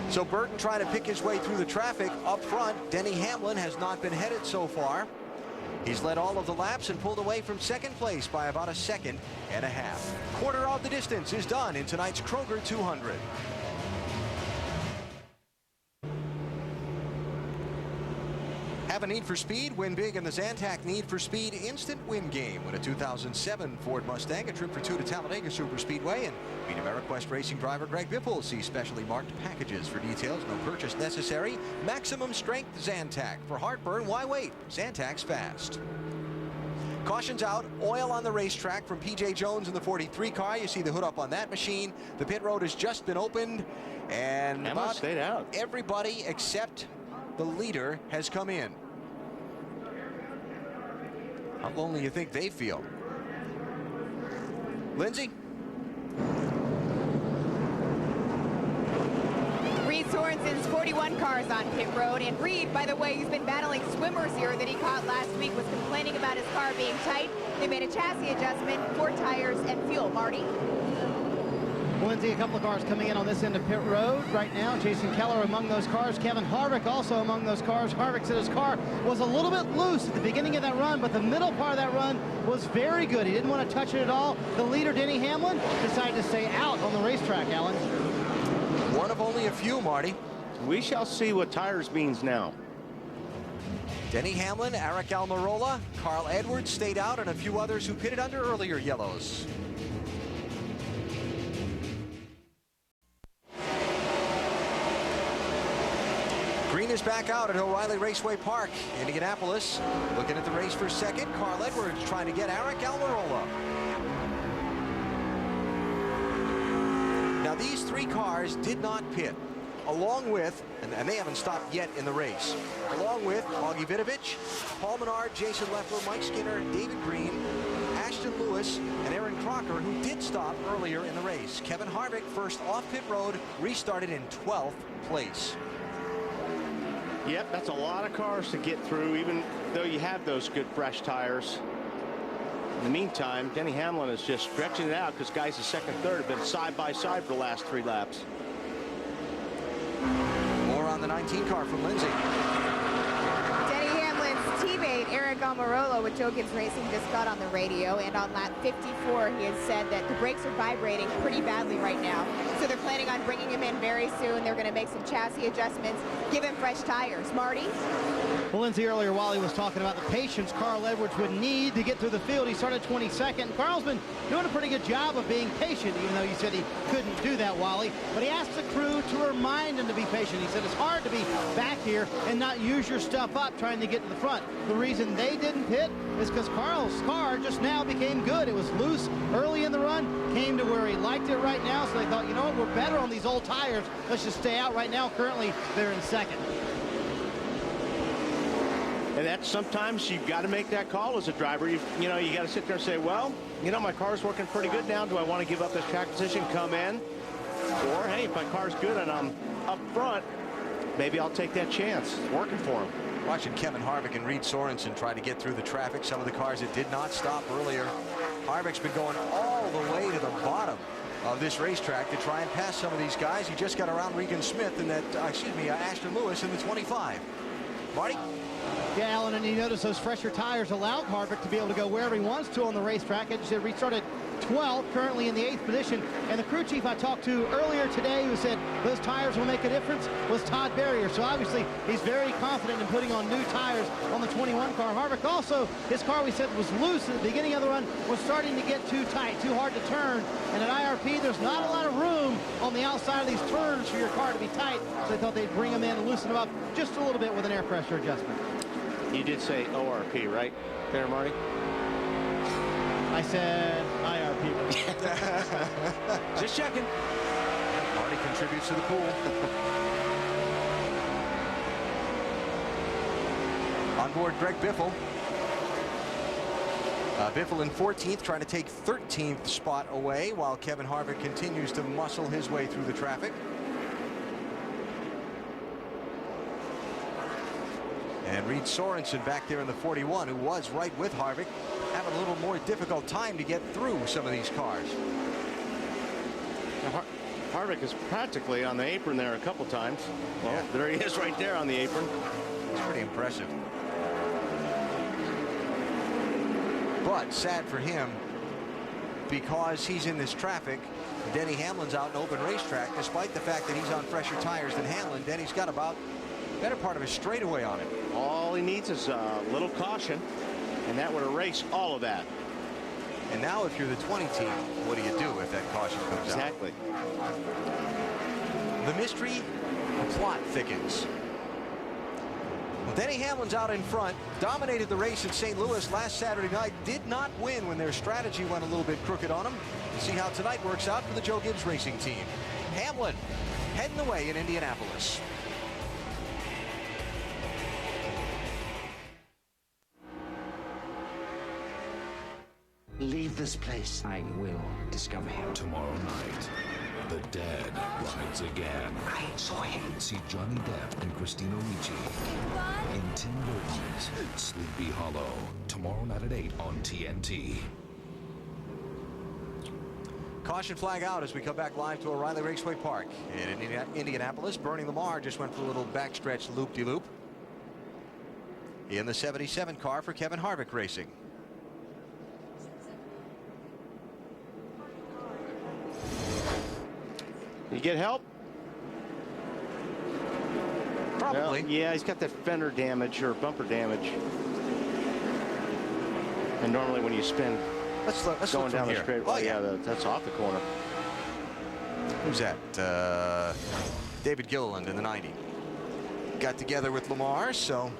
So Burton trying to pick his way through the traffic up front. Denny Hamlin has not been headed so far. He's led all of the laps and pulled away from 2nd place by about 1.5 seconds. Quarter of the distance is done in tonight's Kroger 200. Have a need for speed? Win big in the Zantac Need for Speed Instant Win Game. Win a 2007 Ford Mustang, a trip for 2 to Talladega Superspeedway, and meet AmeriQuest Racing driver Greg Biffle. See specially marked packages for details. No purchase necessary. Maximum strength Zantac. For heartburn, why wait? Zantac's fast. Caution's out, oil on the racetrack from P.J. Jones in the 43 car. You see the hood up on that machine. The pit road has just been opened, and Hamlin stayed out. Everybody except the leader has come in. How lonely you think they feel? Lindsay? Reed Sorensen's 41 cars on pit road, and Reed, by the way, who's been battling swimmers here that he caught last week, was complaining about his car being tight. They made a chassis adjustment, 4 tires and fuel. Marty? Lindsay, a couple of cars coming in on this end of pit road right now. Jason Keller among those cars. Kevin Harvick also among those cars. Harvick said his car was a little bit loose at the beginning of that run, but the middle part of that run was very good. He didn't want to touch it at all. The leader, Denny Hamlin, decided to stay out on the racetrack, Alan. One of only a few, Marty. We shall see what tires means now. Denny Hamlin, Aric Almirola, Carl Edwards stayed out, and a few others who pitted under earlier yellows. Green is back out at O'Reilly Raceway Park, Indianapolis. Looking at the race for second, Carl Edwards trying to get Aric Almirola. Now these 3 cars did not pit, along with, and they haven't stopped yet in the race, along with Augie Vidovich, Paul Menard, Jason Leffler, Mike Skinner, David Green, Ashton Lewis, and Aaron Crocker, who did stop earlier in the race. Kevin Harvick, first off pit road, restarted in 12th place. Yep, that's a lot of cars to get through, even though you have those good fresh tires. In the meantime, Denny Hamlin is just stretching it out because guys in second, third have been side by side for the last 3 laps. More on the 19 car from Lindsay. Denny Hamlin's teammate Aric Almirola with Joe Gibbs Racing just got on the radio, and on lap 54 he has said that the brakes are vibrating pretty badly right now. So they're planning on bringing him in very soon. They're going to make some chassis adjustments, give him fresh tires. Marty? Well, Lindsay, earlier while he was talking about the patience Carl Edwards would need to get through the field, he started 22nd. Carl's been doing a pretty good job of being patient, even though you said he couldn't do that, Wally. But he asked the crew to remind him to be patient. He said it's hard to be back here and not use your stuff up trying to get to the front. The reason they didn't pit is because Carl's car just now became good. It was loose early in the run, came to where he liked it right now, so they thought, you know what, we're better on these old tires. Let's just stay out right now. Currently, they're in second. And that's sometimes you've got to make that call as a driver. You know, you got to sit there and say, well, you know, my car's working pretty good now. Do I want to give up this track position, come in? Or, hey, if my car's good and I'm up front, maybe I'll take that chance. It's working for him. Watching Kevin Harvick and Reed Sorensen try to get through the traffic. Some of the cars that did not stop earlier. Harvick's been going all the way to the bottom of this racetrack to try and pass some of these guys. He just got around Regan Smith in that, Ashton Lewis in the 25. Marty? Yeah, Alan, and you notice those fresher tires allowed Harvick to be able to go wherever he wants to on the racetrack. As you said, restarted 12th, currently in the 8th position. And the crew chief I talked to earlier today who said those tires will make a difference was Todd Berrier. So obviously he's very confident in putting on new tires on the 21 car. Harvick also, his car we said was loose at the beginning of the run, was starting to get too tight, too hard to turn. And at IRP, there's not a lot of room on the outside of these turns for your car to be tight. So they thought they'd bring them in and loosen them up just a little bit with an air pressure adjustment. You did say ORP, right there, Marty? I said IRP. Just checking. Marty contributes to the pool. On board Greg Biffle. Biffle in 14th, trying to take 13th spot away while Kevin Harvick continues to muscle his way through the traffic. And Reed Sorensen back there in the 41, who was right with Harvick, having a little more difficult time to get through some of these cars. Now, Harvick is practically on the apron there a couple times. Well, yeah. There he is right there on the apron. It's pretty impressive. But sad for him, because he's in this traffic. Denny Hamlin's out in open racetrack, despite the fact that he's on fresher tires than Hamlin. Denny's got about better part of a straightaway on him. All he needs is a little caution, and that would erase all of that. And now if you're the 20 team, what do you do if that caution comes exactly. out? The mystery, the plot thickens. Denny Hamlin's out in front, dominated the race at St. Louis last Saturday night, did not win when their strategy went a little bit crooked on him. We'll see how tonight works out for the Joe Gibbs Racing team. Hamlin heading the way in Indianapolis. Leave this place. I will discover him. Tomorrow night, the dead rides again. I saw him. See Johnny Depp and Christina Ricci in Tim Burton's Sleepy Hollow. Tomorrow night at 8 on TNT. Caution flag out as we come back live to O'Reilly Raceway Park in Indianapolis. Bernie Lamar just went for a little backstretch loop-de-loop in the 77 car for Kevin Harvick Racing. You get help? Probably. Well, yeah, he's got that fender damage or bumper damage. And normally when you spin, let's going look down the here. straight. Oh, yeah, that's off the corner. Who's that? David Gilliland in the 90. Got together with Lamar, so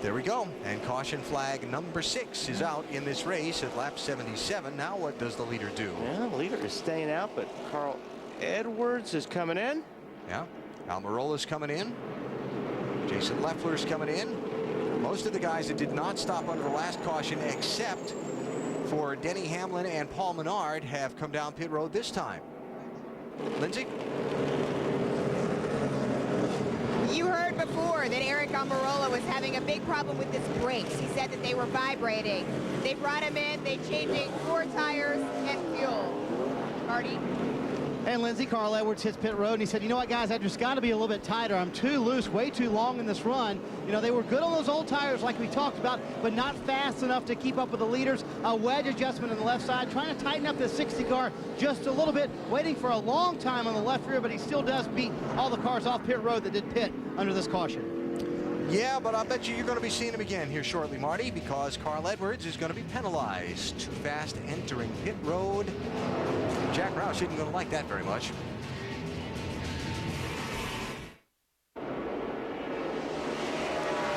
there we go. And caution flag number 6 is out in this race at lap 77. Now what does the leader do? Yeah, the leader is staying out, but Carl Edwards is coming in. Yeah, Almirola's coming in. Jason Leffler's coming in. Most of the guys that did not stop under the last caution, except for Denny Hamlin and Paul Menard, have come down pit road this time. Lindsay? You heard before that Eric Almirola was having a big problem with his brakes. He said that they were vibrating. They brought him in, they changing 4 tires and fuel. Marty? And Lindsay, Carl Edwards hits pit road, and he said, you know what, guys, I just got to be a little bit tighter. I'm too loose, way too long in this run. You know, they were good on those old tires like we talked about, but not fast enough to keep up with the leaders. A wedge adjustment on the left side, trying to tighten up the 60 car just a little bit, waiting for a long time on the left rear, but he still does beat all the cars off pit road that did pit under this caution. Yeah, but I bet you're going to be seeing him again here shortly, Marty, because Carl Edwards is going to be penalized. Too fast entering pit road. Jack Roush isn't going to like that very much.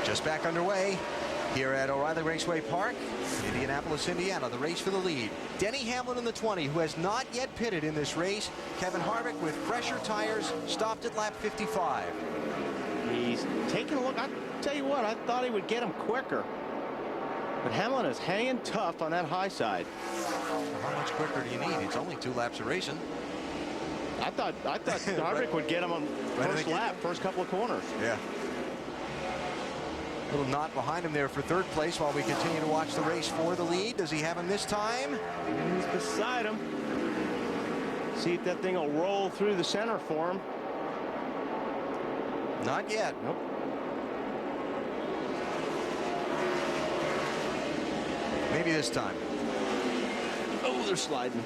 Just back underway here at O'Reilly Raceway Park, Indianapolis, Indiana. The race for the lead. Denny Hamlin in the 20, who has not yet pitted in this race. Kevin Harvick with fresher tires, stopped at lap 55. He's taking a look. I tell you what, I thought he would get him quicker. But Hamlin is hanging tough on that high side. How much quicker do you need? It's only 2 laps of racing. I thought Harvick would get him on first lap, first couple of corners. Yeah. Little knot behind him there for 3rd place while we continue to watch the race for the lead. Does he have him this time? He's beside him. See if that thing will roll through the center for him. Not yet. Nope. Maybe this time. Oh, they're sliding.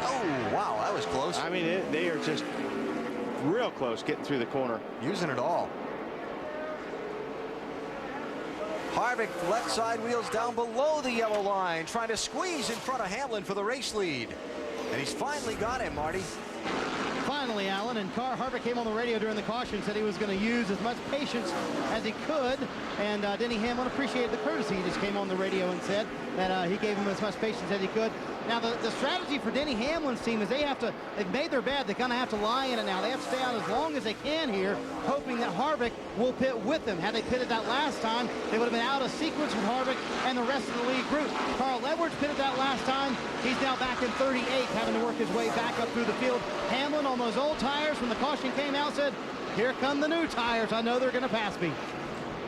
Oh, wow, that was close. I mean, they are just real close getting through the corner. Using it all. Harvick, left side wheels down below the yellow line, trying to squeeze in front of Hamlin for the race lead. And he's finally got him, Marty. Finally, Alan, and Harvick came on the radio during the caution, said he was going to use as much patience as he could, and Denny Hamlin appreciated the courtesy. He just came on the radio and said that he gave him as much patience as he could. Now, the strategy for Denny Hamlin's team is they've made their bed. They kind of have to lie in it now. They have to stay out as long as they can here, hoping that Harvick will pit with them. Had they pitted that last time, they would have been out of sequence with Harvick and the rest of the lead group. Carl Edwards pitted that last time. He's now back in 38, having to work his way back up through the field. Hamlin on those old tires when the caution came out said, here come the new tires. I know they're going to pass me.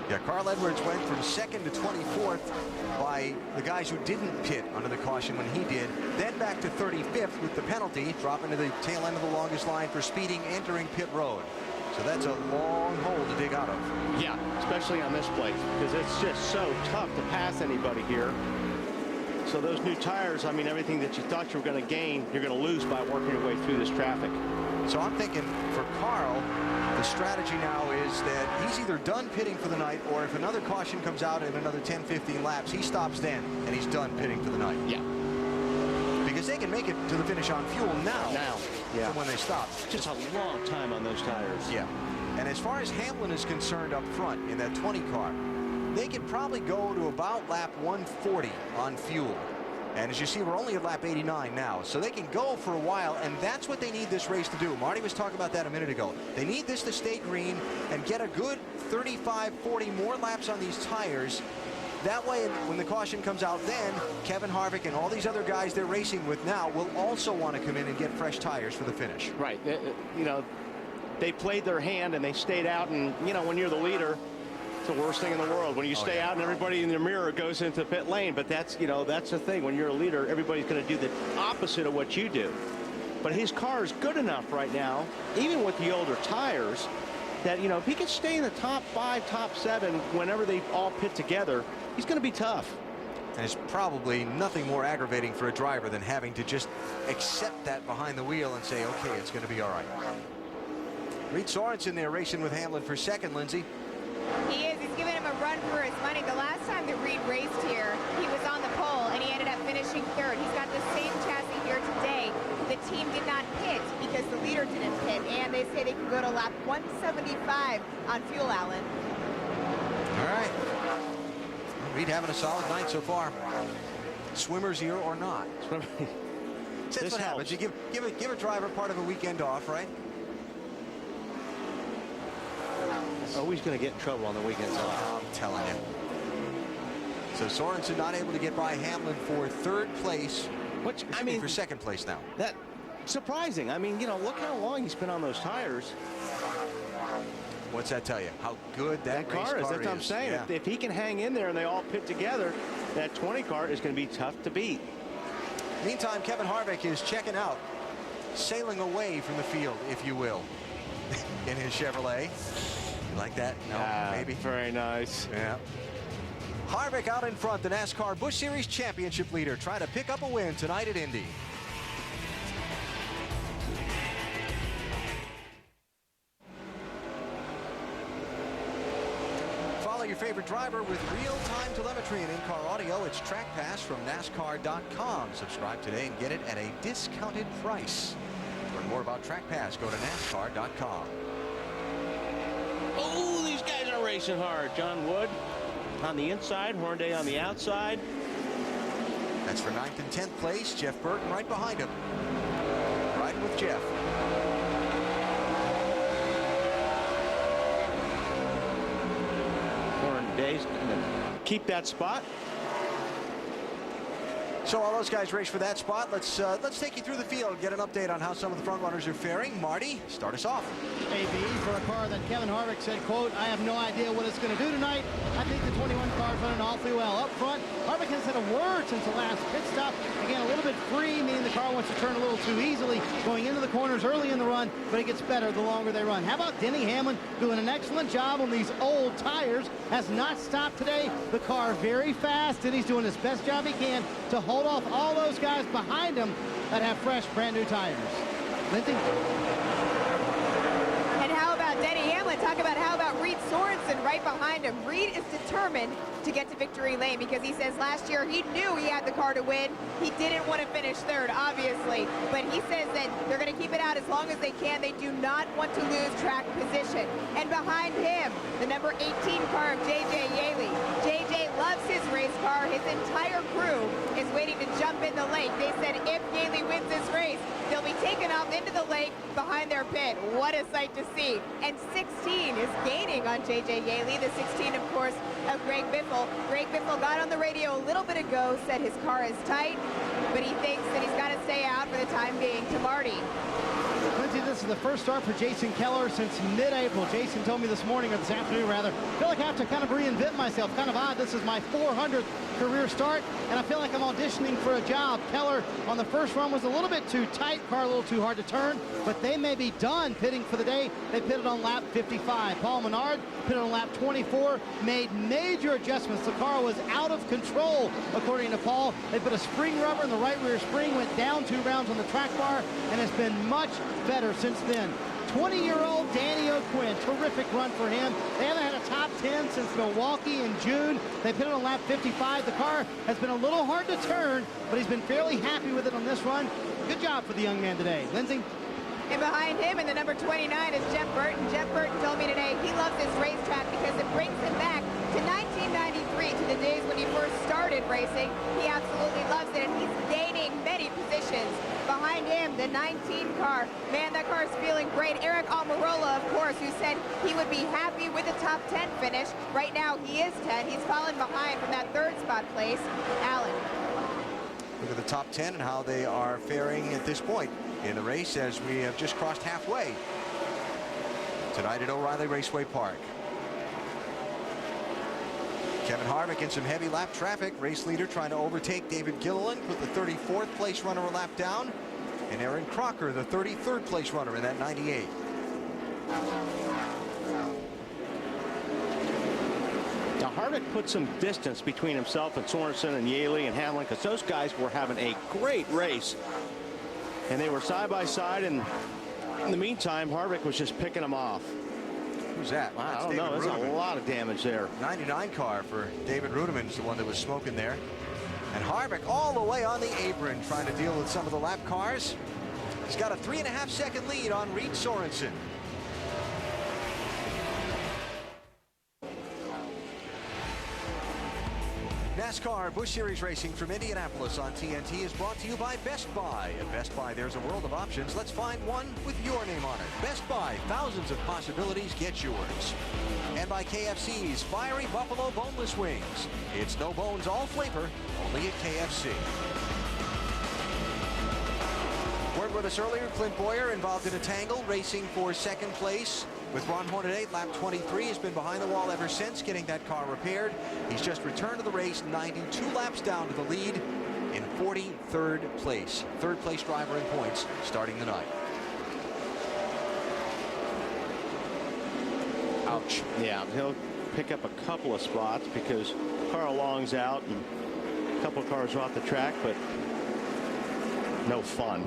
Yeah, Carl Edwards went from 2nd to 24th by the guys who didn't pit under the caution when he did. Then back to 35th with the penalty, dropping to the tail end of the longest line for speeding entering pit road. So that's a long hole to dig out of. Yeah, especially on this place, because it's just so tough to pass anybody here. So those new tires, I mean, everything that you thought you were going to gain, you're going to lose by working your way through this traffic. So I'm thinking for Carl, the strategy now is that he's either done pitting for the night, or if another caution comes out in another 10-15 laps, he stops then and he's done pitting for the night. Yeah. Because they can make it to the finish on fuel now. Yeah. from when they stop. Just a long time on those tires. Yeah. And as far as Hamlin is concerned up front in that 20 car, they could probably go to about lap 140 on fuel. And as you see, we're only at lap 89 now, so they can go for a while, and that's what they need this race to do. Marty was talking about that a minute ago. They need this to stay green and get a good 35, 40 more laps on these tires. That way, when the caution comes out, then Kevin Harvick and all these other guys they're racing with now will also want to come in and get fresh tires for the finish. Right. You know, they played their hand and they stayed out, and, you know, when you're the leader, it's the worst thing in the world when you stay out and everybody in the mirror goes into pit lane. But that's, you know, that's the thing. When you're a leader, everybody's going to do the opposite of what you do. But his car is good enough right now, even with the older tires, that, you know, if he can stay in the top 5, top 7 whenever they all pit together, he's going to be tough. And it's probably nothing more aggravating for a driver than having to just accept that behind the wheel and say, okay, it's going to be all right. Reed Sorensen there racing with Hamlin for second, Lindsay. He is. He's giving him a run for his money. The last time that Reed raced here, he was on the pole, and he ended up finishing third. He's got the same chassis here today. The team did not pit because the leader didn't pit, and they say they can go to lap 175 on fuel, Allen. All right. Reed having a solid night so far. Swimmers here or not. That's what happens. You give a driver part of a weekend off, right? Always going to get in trouble on the weekends. I'm telling you. So Sorensen not able to get by Hamlin for third place. Which, I mean, for second place now. That surprising. I mean, you know, look how long he's been on those tires. What's that tell you? How good that car is. That's what I'm saying. Yeah. If he can hang in there and they all pit together, that 20 car is going to be tough to beat. Meantime, Kevin Harvick is checking out, sailing away from the field, if you will, in his Chevrolet. You like that? No, maybe. Very nice. Yeah. Harvick out in front, the NASCAR Busch Series championship leader, trying to pick up a win tonight at Indy. Follow your favorite driver with real-time telemetry and in-car audio. It's Track Pass from NASCAR.com. Subscribe today and get it at a discounted price. Learn more about Track Pass. Go to NASCAR.com. Oh, these guys are racing hard. John Wood on the inside, Hornaday on the outside. That's for 9th and 10th place. Jeff Burton right behind him. Riding with Jeff. Hornaday's going to keep that spot. So all those guys race for that spot. Let's take you through the field, get an update on how some of the front runners are faring. Marty, start us off. AB for a car that Kevin Harvick said, quote, I have no idea what it's going to do tonight. I think the 21 car is running awfully well. Up front, Harvick has said a word since the last pit stop. Again, a little bit free, meaning the car wants to turn a little too easily, going into the corners early in the run, but it gets better the longer they run. How about Denny Hamlin doing an excellent job on these old tires? Has not stopped today. The car very fast, and he's doing his best job he can to hold off all those guys behind him that have fresh, brand new tires. Lindsay? And how about Denny Hamlin? Talk about how about Reed Sorensen right behind him. Reed is determined to get to victory lane because he says last year he knew he had the car to win. He didn't want to finish third, obviously, but he says that they're going to keep it out as long as they can. They do not want to lose track position. And behind him, the number 18 car of J.J. Yaley. J.J. loves his race car. His entire crew is waiting to jump in the lake. They said if Yaley wins this race, they'll be taken off into the lake behind their pit. What a sight to see. And 16 is gaining on J.J. Yaley. The 16, of course, of Greg Biffle. Greg Biffle got on the radio a little bit ago, said his car is tight, but he thinks that he's got to stay out for the time being. To Marty. Lindsay, this is the first start for Jason Keller since mid-April. Jason told me this morning, or this afternoon rather, I feel like I have to kind of reinvent myself. Kind of odd. This is my 400th career start, and I feel like I'm auditioning for a job. Keller on the first run was a little bit too tight, car a little too hard to turn, but they may be done pitting for the day. They pitted on lap 55. Paul Menard pitted on lap 24, made major adjustments. The car was out of control, according to Paul. They put a spring rubber in the right rear spring, went down 2 rounds on the track bar, and has been much better since then. 20-year-old Danny O'Quinn, terrific run for him. They haven't had a top 10 since Milwaukee in June. They pitted on lap 55. The car has been a little hard to turn, but he's been fairly happy with it on this run. Good job for the young man today. Lindsay? And behind him in the number 29 is Jeff Burton. Jeff Burton told me today he loves this racetrack because it brings him back to 1993, to the days when he first started racing. He absolutely loves it, and he's gaining many positions. Behind him, the 19 car. Man, that car is feeling great. Eric Almirola, of course, who said he would be happy with the top 10 finish. Right now, he is 10. He's fallen behind from that third spot place. Allen. Look at the top 10 and how they are faring at this point in the race as we have just crossed halfway tonight at O'Reilly Raceway Park. Kevin Harvick in some heavy lap traffic. Race leader trying to overtake David Gilliland, put the 34th place runner a lap down, and Aaron Crocker, the 33rd place runner in that 98. Now Harvick put some distance between himself and Sorensen and Yaley and Hamlin, because those guys were having a great race, and they were side by side, and in the meantime Harvick was just picking them off. Who's that? I don't know. There's a lot of damage there. 99 car for David Rudiman's the one that was smoking there. And Harvick all the way on the apron trying to deal with some of the lap cars. He's got a 3.5 second lead on Reed Sorensen. NASCAR Busch Series racing from Indianapolis on TNT is brought to you by Best Buy. At Best Buy, there's a world of options. Let's find one with your name on it. Best Buy, thousands of possibilities. Get yours. And by KFC's Fiery Buffalo Boneless Wings. It's no bones, all flavor, only at KFC. Word with us earlier, Clint Boyer involved in a tangle, racing for second place. With Ron Hornaday, lap 23, has been behind the wall ever since, getting that car repaired. He's just returned to the race, 92 laps down to the lead in 43rd place. Third place driver in points starting the night. Ouch. Yeah, he'll pick up a couple of spots because Carl Long's out and a couple of cars are off the track, but no fun.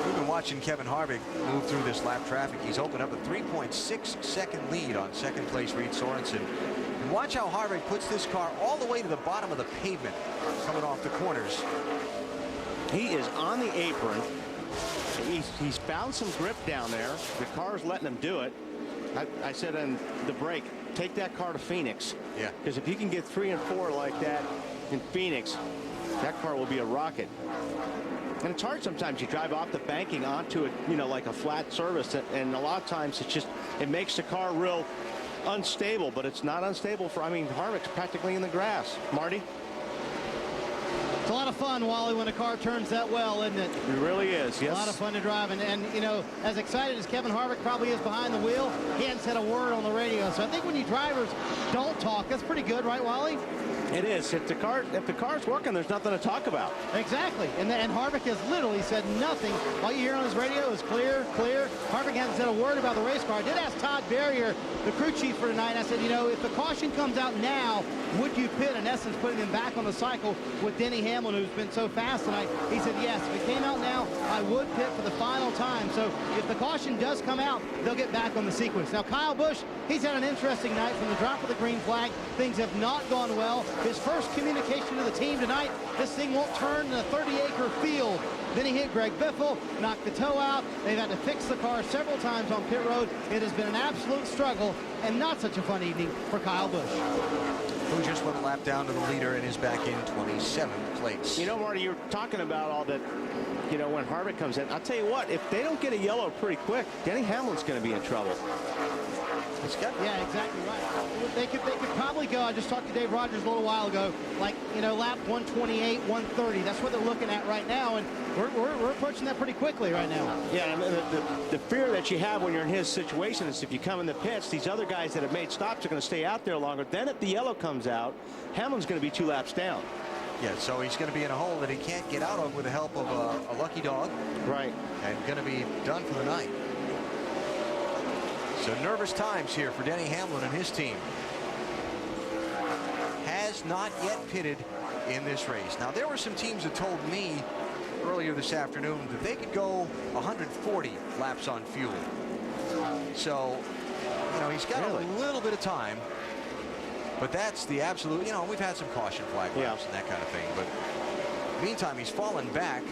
We've been watching Kevin Harvick move through this lap traffic. He's opened up a 3.6 second lead on second place Reed Sorensen. And watch how Harvick puts this car all the way to the bottom of the pavement coming off the corners. He is on the apron. He's found some grip down there. The car's letting him do it. I said on the break, take that car to Phoenix. Yeah. Because if you can get 3 and 4 like that in Phoenix, that car will be a rocket. And it's hard sometimes. You drive off the banking onto it, you know, like a flat surface, and a lot of times it's just, it makes the car real unstable, but it's not unstable for, I mean, Harvick's practically in the grass. Marty? It's a lot of fun, Wally, when a car turns that well, isn't it? It really is, yes. A lot of fun to drive, and you know, as excited as Kevin Harvick probably is behind the wheel, he hasn't said a word on the radio. So I think when you drivers don't talk, that's pretty good, right, Wally? It is. If the car's working, there's nothing to talk about. Exactly. And Harvick has literally said nothing. All you hear on his radio is clear, clear. Harvick hasn't said a word about the race car. I did ask Todd Berrier, the crew chief for tonight, and I said, you know, if the caution comes out now, would you pit? In essence, putting him back on the cycle with Denny Hamlin, who's been so fast tonight. He said, yes, if it came out now, I would pit for the final time. So if the caution does come out, they'll get back on the sequence. Now, Kyle Busch, he's had an interesting night from the drop of the green flag. Things have not gone well. His first communication to the team tonight, this thing won't turn in a 30-acre field. Then he hit Greg Biffle, knocked the toe out. They've had to fix the car several times on pit road. It has been an absolute struggle and not such a fun evening for Kyle Busch. Who just went a lap down to the leader and is back in 27th place. You know, Marty, you're talking about all that, you know, when Harvick comes in. I'll tell you what, if they don't get a yellow pretty quick, Denny Hamlin's going to be in trouble. Yeah, exactly right. They could probably go. I just talked to Dave Rogers a little while ago, like, you know, lap 128, 130. That's what they're looking at right now, and we're approaching that pretty quickly right now. Yeah, and the fear that you have when you're in his situation is if you come in the pits, these other guys that have made stops are going to stay out there longer. Then if the yellow comes out, Hamlin's going to be 2 laps down. Yeah, so he's going to be in a hole that he can't get out of with the help of a lucky dog. Right. And going to be done for the night. So nervous times here for Denny Hamlin and his team. Has not yet pitted in this race. Now, there were some teams that told me earlier this afternoon that they could go 140 laps on fuel. So, you know, he's got a little bit of time. But that's the absolute, you know, we've had some caution flag laps and that kind of thing. But meantime, he's fallen back.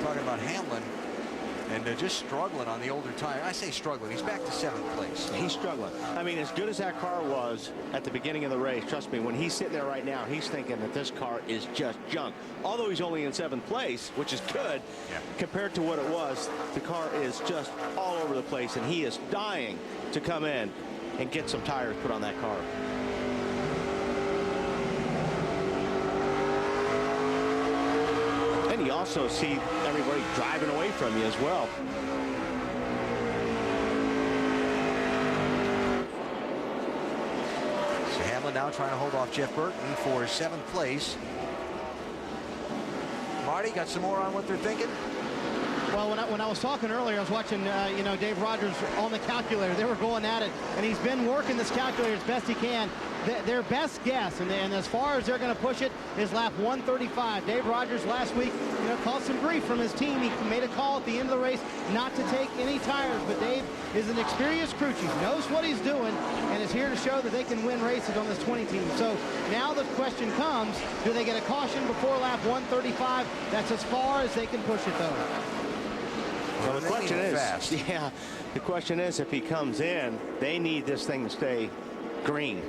Talking about Hamlin. And they're just struggling on the older tire. I say struggling. He's back to 7th place. He's struggling. I mean, as good as that car was at the beginning of the race, trust me, when he's sitting there right now, he's thinking that this car is just junk. Although he's only in 7th place, which is good, compared to what it was, the car is just all over the place, and he is dying to come in and get some tires put on that car. And you also see everybody driving away from you as well. So Hamlin now trying to hold off Jeff Burton for 7th place. Marty, got some more on what they're thinking? Well, when I was talking earlier, I was watching, Dave Rogers on the calculator. They were going at it, and he's been working this calculator as best he can. Their best guess, and as far as they're going to push it, is lap 135. Dave Rogers last week, caught some grief from his team. He made a call at the end of the race not to take any tires, but Dave is an experienced crew chief, knows what he's doing, and is here to show that they can win races on this 20 team. So now the question comes, do they get a caution before lap 135? That's as far as they can push it, though. Well, the question is, the question is, if he comes in, they need this thing to stay green.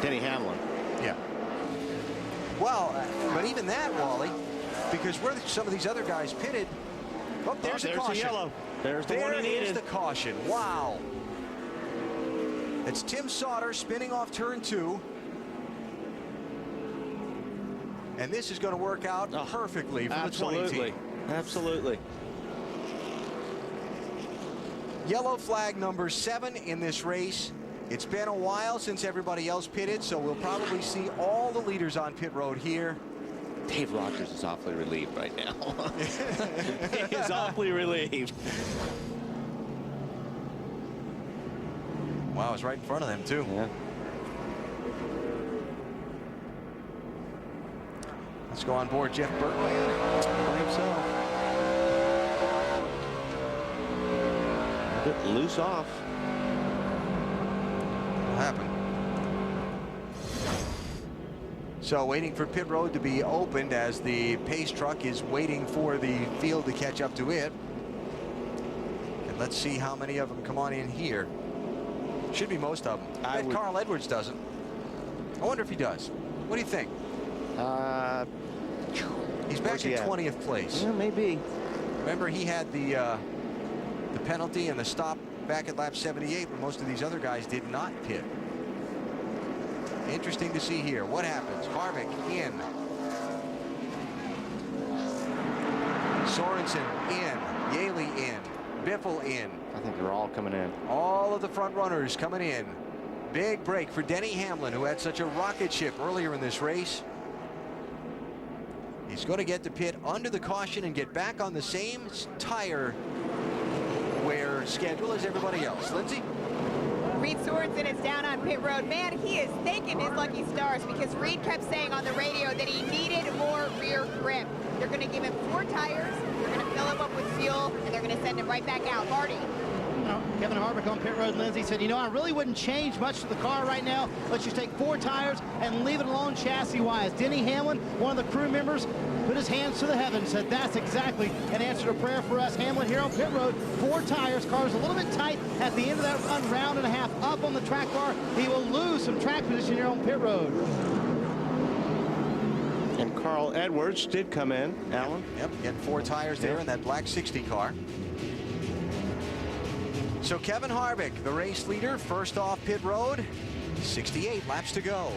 Denny Hamlin. Yeah. Well, but even that, Wally, because where some of these other guys pitted, there's a caution. The yellow. There's the one he needed. There's the caution. Wow. It's Tim Sauter spinning off turn 2. And this is going to work out perfectly for the 20 team. Absolutely. Yellow flag number 7 in this race. It's been a while since everybody else pitted, so we'll probably see all the leaders on pit road here. Dave Rogers is awfully relieved right now. He is awfully relieved. Wow, it's right in front of them, too. Yeah. Let's go on board Jeff Burton. By himself. A bit loose off. Happen. So waiting for pit road to be opened as the pace truck is waiting for the field to catch up to it. And let's see how many of them come on in here. Should be most of them. I bet Carl Edwards doesn't. I wonder if he does. What do you think? He's back in 20th place. Yeah, maybe. Remember, he had the penalty and the stop back at lap 78 when most of these other guys did not pit. Interesting to see here. What happens? Harvick in. Sorensen in. Yaley in. Biffle in. I think they're all coming in. All of the front runners coming in. Big break for Denny Hamlin, who had such a rocket ship earlier in this race. He's going to get to pit under the caution and get back on the same tire wear schedule as everybody else. Lindsay? Reed Sorensen is down on pit road. Man, he is thanking his lucky stars because Reed kept saying on the radio that he needed more rear grip. They're going to give him 4 tires, they're going to fill him up with fuel, and they're going to send him right back out. Marty? Kevin Harvick on pit road, Lindsay said, I really wouldn't change much to the car right now. Let's just take 4 tires and leave it alone chassis-wise. Denny Hamlin, one of the crew members, put his hands to the heavens, said that's exactly an answer to prayer for us. Hamlin here on pit road, 4 tires. Car's a little bit tight at the end of that run, round and a half up on the track bar. He will lose some track position here on pit road. And Carl Edwards did come in, Alan. Yep, getting 4 tires there in that black 60 car. So Kevin Harvick, the race leader, first off pit road. 68 laps to go.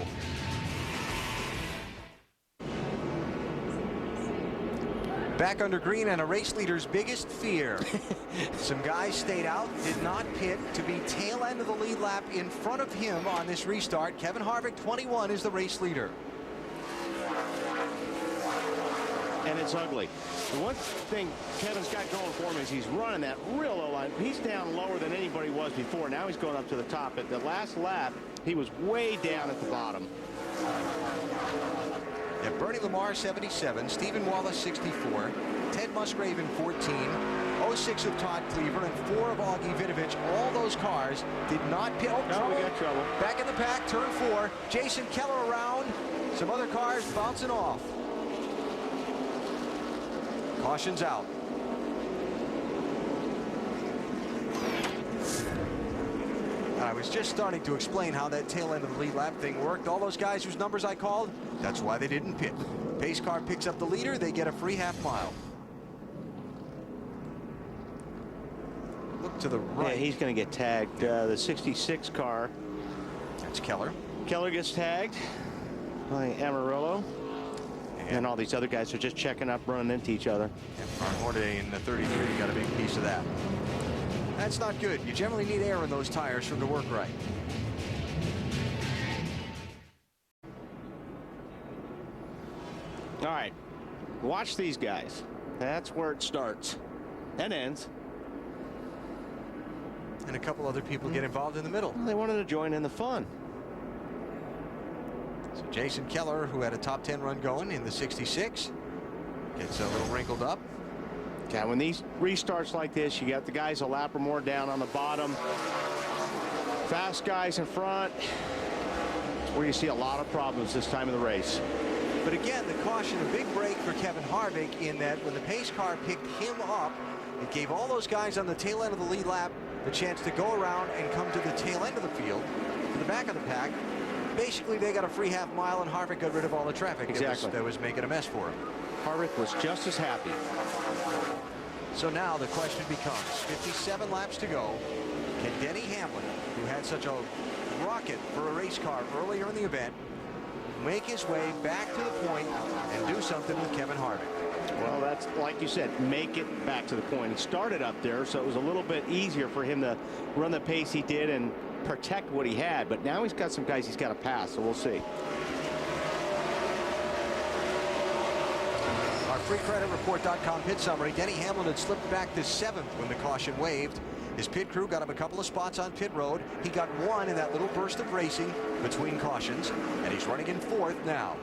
Back under green, and a race leader's biggest fear. Some guys stayed out, did not pit to be tail end of the lead lap in front of him on this restart. Kevin Harvick, 21, is the race leader. And it's ugly. The one thing Kevin's got going for him is he's running that real low line. He's down lower than anybody was before. Now he's going up to the top. At the last lap, he was way down at the bottom. Yeah, Bernie Lamar, 77. Stephen Wallace, 64. Ted Musgrave in 14. 06 of Todd Cleaver and 4 of Augie Vinovich. All those cars did not pit. Oh, we got trouble. Back in the pack, turn 4. Jason Keller around. Some other cars bouncing off. Caution's out. I was just starting to explain how that tail end of the lead lap thing worked. All those guys whose numbers I called, that's why they didn't pit. Pace car picks up the leader, they get a free half mile. Look to the right. Yeah, he's going to get tagged. The 66 car. That's Keller. Keller gets tagged by Amarillo. And all these other guys are just checking up, running into each other. And Hornaday in the 33 got a big piece of that. That's not good. You generally need air in those tires for them to work right. All right, watch these guys. That's where it starts and ends. And a couple other people get involved in the middle. Well, they wanted to join in the fun. So Jason Keller, who had a top 10 run going in the 66, gets a little wrinkled up. Yeah, when these restarts like this, you got the guys a lap or more down on the bottom. Fast guys in front. It's where you see a lot of problems this time of the race. But again, the caution, a big break for Kevin Harvick in that when the pace car picked him up, it gave all those guys on the tail end of the lead lap the chance to go around and come to the tail end of the field, to the back of the pack. Basically, they got a free half mile, and Harvick got rid of all the traffic that was making a mess for him. Harvick was just as happy. So now the question becomes, 57 laps to go. Can Denny Hamlin, who had such a rocket for a race car earlier in the event, make his way back to the point and do something with Kevin Harvick? Well, that's like you said, make it back to the point. He started up there, so it was a little bit easier for him to run the pace he did and protect what he had. But now he's got some guys he's got to pass, so we'll see. Our freecreditreport.com pit summary. Denny Hamlin had slipped back to 7th when the caution waved. His pit crew got him a couple of spots on pit road. He got one in that little burst of racing between cautions, and he's running in 4th now.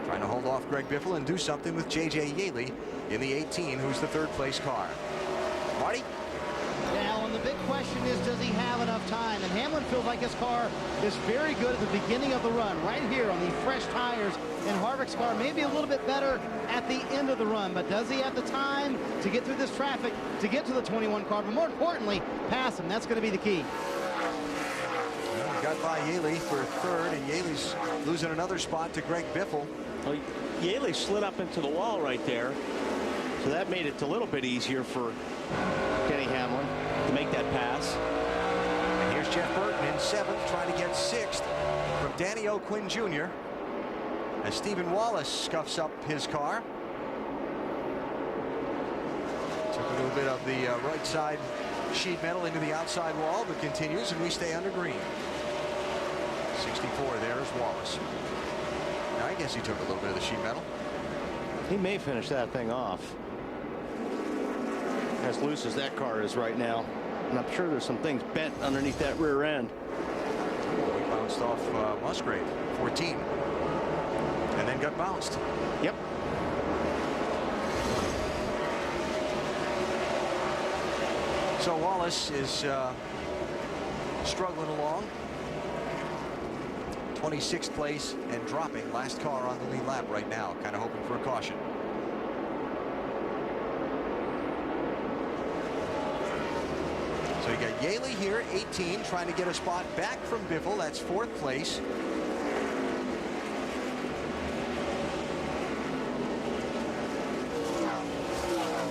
Trying to hold off Greg Biffle and do something with J.J. Yaley in the 18, who's the 3rd place car. Marty? Now, and the big question is, does he have enough time? And Hamlin feels like his car is very good at the beginning of the run, right here on the fresh tires. And Harvick's car may be a little bit better at the end of the run, but does he have the time to get through this traffic, to get to the 21 car, but more importantly, pass him? That's going to be the key. Well, got by Yaley for 3rd, and Yaley's losing another spot to Greg Biffle. Well, Yaley slid up into the wall right there, so that made it a little bit easier for Denny Hamlin to make that pass. And here's Jeff Burton in 7th, trying to get 6th from Danny O'Quinn Jr. as Stephen Wallace scuffs up his car. Took a little bit of the right side sheet metal into the outside wall, but continues, and we stay under green. 64 there is Wallace. Now, I guess he took a little bit of the sheet metal. He may finish that thing off. As loose as that car is right now. And I'm sure there's some things bent underneath that rear end. He bounced off Musgrave, 14. And then got bounced. Yep. So Wallace is struggling along. 26th place and dropping, last car on the lead lap right now, kind of hoping for a caution. So you got Yaley here, 18, trying to get a spot back from Biffle. That's 4th place.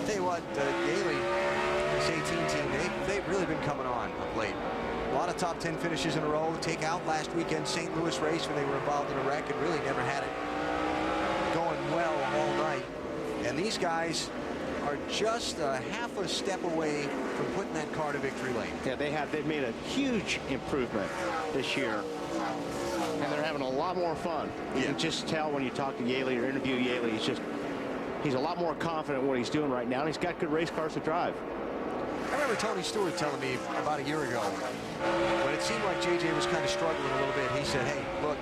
Tell you what, Yaley, this 18 team, they've really been coming on of late. A lot of top 10 finishes in a row. Take out last weekend's St. Louis race when they were involved in a wreck and really never had it going well all night. And these guys are just a half a step away from putting that car to victory lane. Yeah, they've made a huge improvement this year. And they're having a lot more fun. You can just tell when you talk to Yaley or interview Yaley, he's a lot more confident in what he's doing right now, and he's got good race cars to drive. I remember Tony Stewart telling me about a year ago when it seemed like JJ was kind of struggling a little bit. He said, hey, look,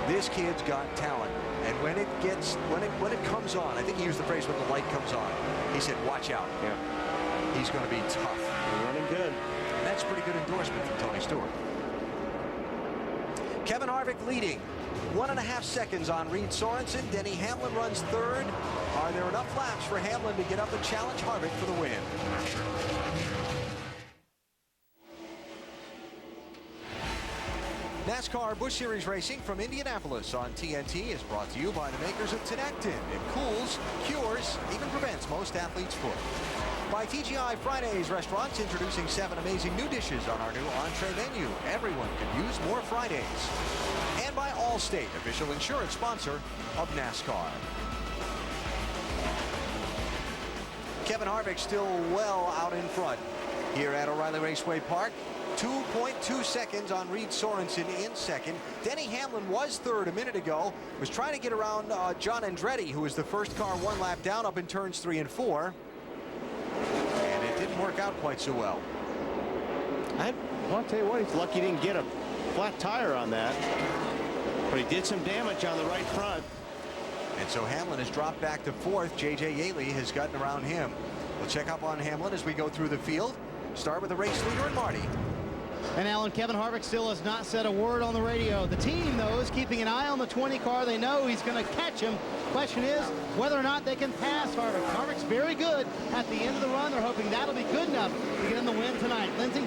this kid's got talent. And when it comes on, I think he used the phrase when the light comes on, he said, watch out. Yeah. He's going to be tough. He's running good. And that's a pretty good endorsement from Tony Stewart. Kevin Harvick leading 1.5 seconds on Reed Sorensen. Denny Hamlin runs 3rd. Are there enough laps for Hamlin to get up and challenge Harvick for the win? NASCAR Busch Series racing from Indianapolis on TNT is brought to you by the makers of Tenectin. It cools, cures, even prevents most athletes' foot. By TGI Fridays Restaurants, introducing 7 amazing new dishes on our new entree menu. Everyone can use more Fridays. And by Allstate, official insurance sponsor of NASCAR. Kevin Harvick still well out in front here at O'Reilly Raceway Park. 2.2 seconds on Reed Sorensen in second. Denny Hamlin was third a minute ago. Was trying to get around John Andretti, who was the first car 1 lap down up in turns 3 and 4. And it didn't work out quite so well. I want to tell you what, he's lucky he didn't get a flat tire on that. But he did some damage on the right front. And so Hamlin has dropped back to 4th. J.J. Yaley has gotten around him. We'll check up on Hamlin as we go through the field. Start with the race leader and Marty. And Alan, Kevin Harvick still has not said a word on the radio. The team, though, is keeping an eye on the 20 car. They know he's going to catch him. Question is whether or not they can pass Harvick. Harvick's very good at the end of the run. They're hoping that'll be good enough to get in the win tonight. Lindsay?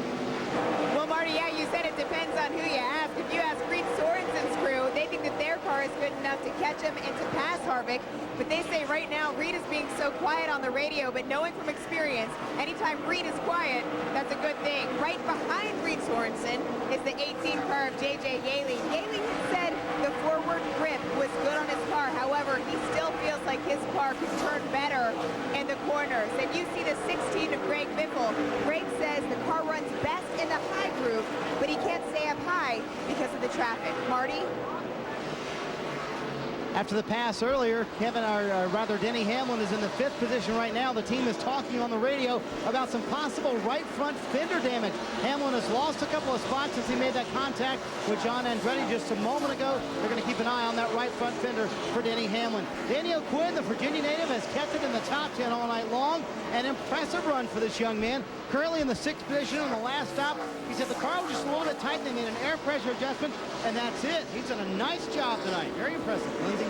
Well, Marty, yeah, you said it depends on who you ask. If you ask Reed Sorensen's crew, they think that their car is good enough to catch him and to pass Harvick. But they say right now Reed is being so quiet on the radio, but knowing from experience, anytime Reed is quiet, that's a good thing. Right behind Reed Sorensen is the 18 car of J.J. Yaley. Yaley said the forward grip was good on his car. However, he still feels like his car could turn better in the corners. And you see the 16 of Greg Biffle. Greg says the car runs best in the high groove, but he can't stay up high because of the traffic. Marty? After the pass earlier, Denny Hamlin is in the 5th position right now. The team is talking on the radio about some possible right front fender damage. Hamlin has lost a couple of spots since he made that contact with John Andretti just a moment ago. They're going to keep an eye on that right front fender for Denny Hamlin. Daniel Quinn, the Virginia native, has kept it in the top 10 all night long. An impressive run for this young man. Currently in the 6th position on the last stop. He said the car was just a little bit tight. They made an air pressure adjustment, and that's it. He's done a nice job tonight. Very impressive, Lindsay.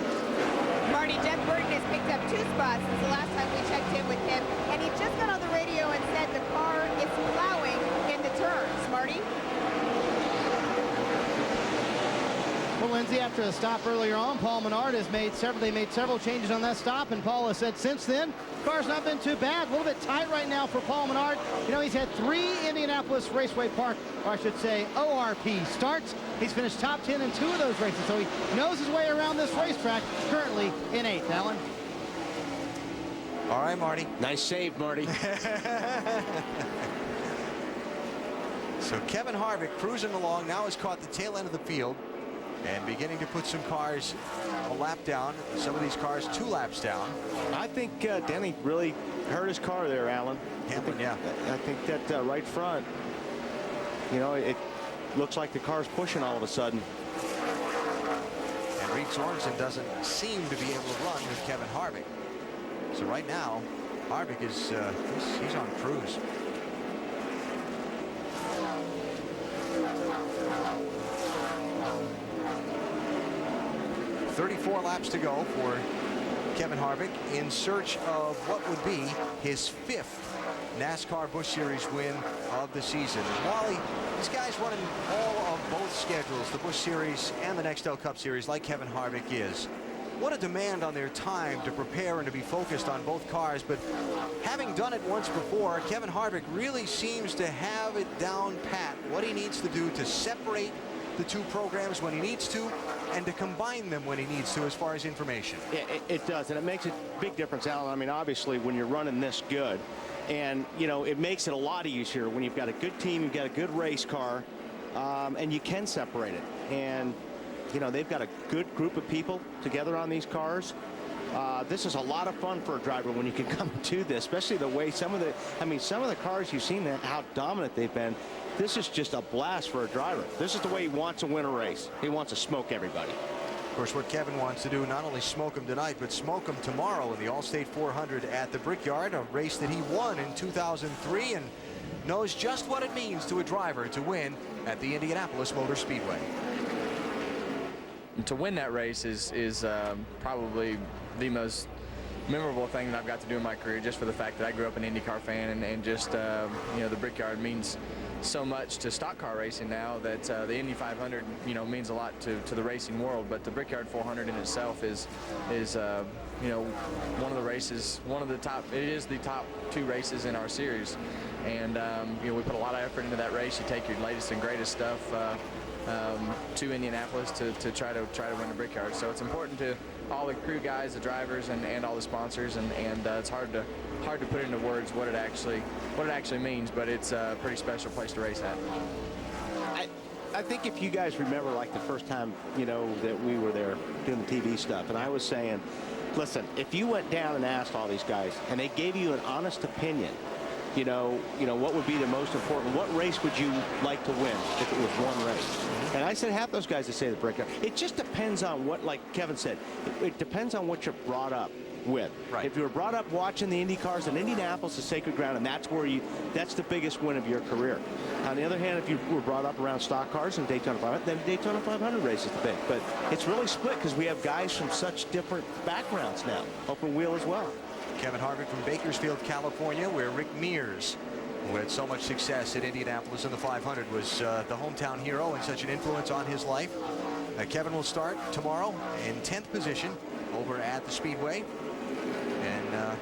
Marty, Jeff Burton has picked up 2 spots since the last time we checked in with him, and he just got on the radio and said the car is plowing in the turns. Marty? Well, Lindsay, after a stop earlier on, Paul Menard has made several changes on that stop, and Paul has said since then, the car's not been too bad. A little bit tight right now for Paul Menard. You know, he's had 3 Indianapolis Raceway Park, or I should say ORP starts. He's finished top 10 in 2 of those races, so he knows his way around this racetrack, currently in 8th. Alan? All right, Marty. Nice save, Marty. So Kevin Harvick cruising along now has caught the tail end of the field and beginning to put some cars a lap down. Some of these cars 2 laps down. I think Denny really hurt his car there, Alan. Hamlin, yeah. I think that right front, you know, it looks like the car's pushing all of a sudden. And Reed Sorensen doesn't seem to be able to run with Kevin Harvick. So right now, Harvick is he's on cruise. .34 laps to go for Kevin Harvick in search of what would be his 5th NASCAR Busch Series win of the season. Wally, these guys running all of both schedules, the Busch Series and the Nextel Cup Series, like Kevin Harvick is. What a demand on their time to prepare and to be focused on both cars. But having done it once before, Kevin Harvick really seems to have it down pat, what he needs to do to separate the 2 programs when he needs to and to combine them when he needs to as far as information. Yeah, it does, and it makes a big difference, Alan. I mean, obviously, when you're running this good, and, you know, it makes it a lot easier when you've got a good team, you've got a good race car, and you can separate it. And, you know, they've got a good group of people together on these cars. This is a lot of fun for a driver when you can come to this, especially the way some of the cars you've seen, how dominant they've been. This is just a blast for a driver. This is the way he wants to win a race. He wants to smoke everybody. Of course, what Kevin wants to do, not only smoke him tonight, but smoke him tomorrow in the Allstate 400 at the Brickyard, a race that he won in 2003 and knows just what it means to a driver to win at the Indianapolis Motor Speedway. To win that race is probably the most memorable thing that I've got to do in my career, just for the fact that I grew up an IndyCar fan, and just you know, the Brickyard means so much to stock car racing now that the Indy 500, you know, means a lot to the racing world. But the Brickyard 400 in itself is you know, one of the races, it is the top 2 races in our series. And you know, we put a lot of effort into that race. You take your latest and greatest stuff to Indianapolis to try to win the Brickyard. So it's important to all the crew guys, the drivers, and all the sponsors, and it's hard to put into words what it actually means, but it's a pretty special place to race at. I think if you guys remember, like the first time, you know, that we were there doing the TV stuff, and I was saying, listen, if you went down and asked all these guys and they gave you an honest opinion, you know, what would be the most important? What race would you like to win if it was one race? And I said half those guys that say the Brickyard. It just depends on what, like Kevin said, it depends on what you're brought up with. Right. If you were brought up watching the Indy cars, and Indianapolis is sacred ground, and that's the biggest win of your career. On the other hand, if you were brought up around stock cars and Daytona 500, then Daytona 500 race is the big. But it's really split because we have guys from such different backgrounds now. Open wheel as well. Kevin Harvick from Bakersfield, California, where Rick Mears, who had so much success at Indianapolis in the 500, was the hometown hero and such an influence on his life. Kevin will start tomorrow in 10th position over at the Speedway, and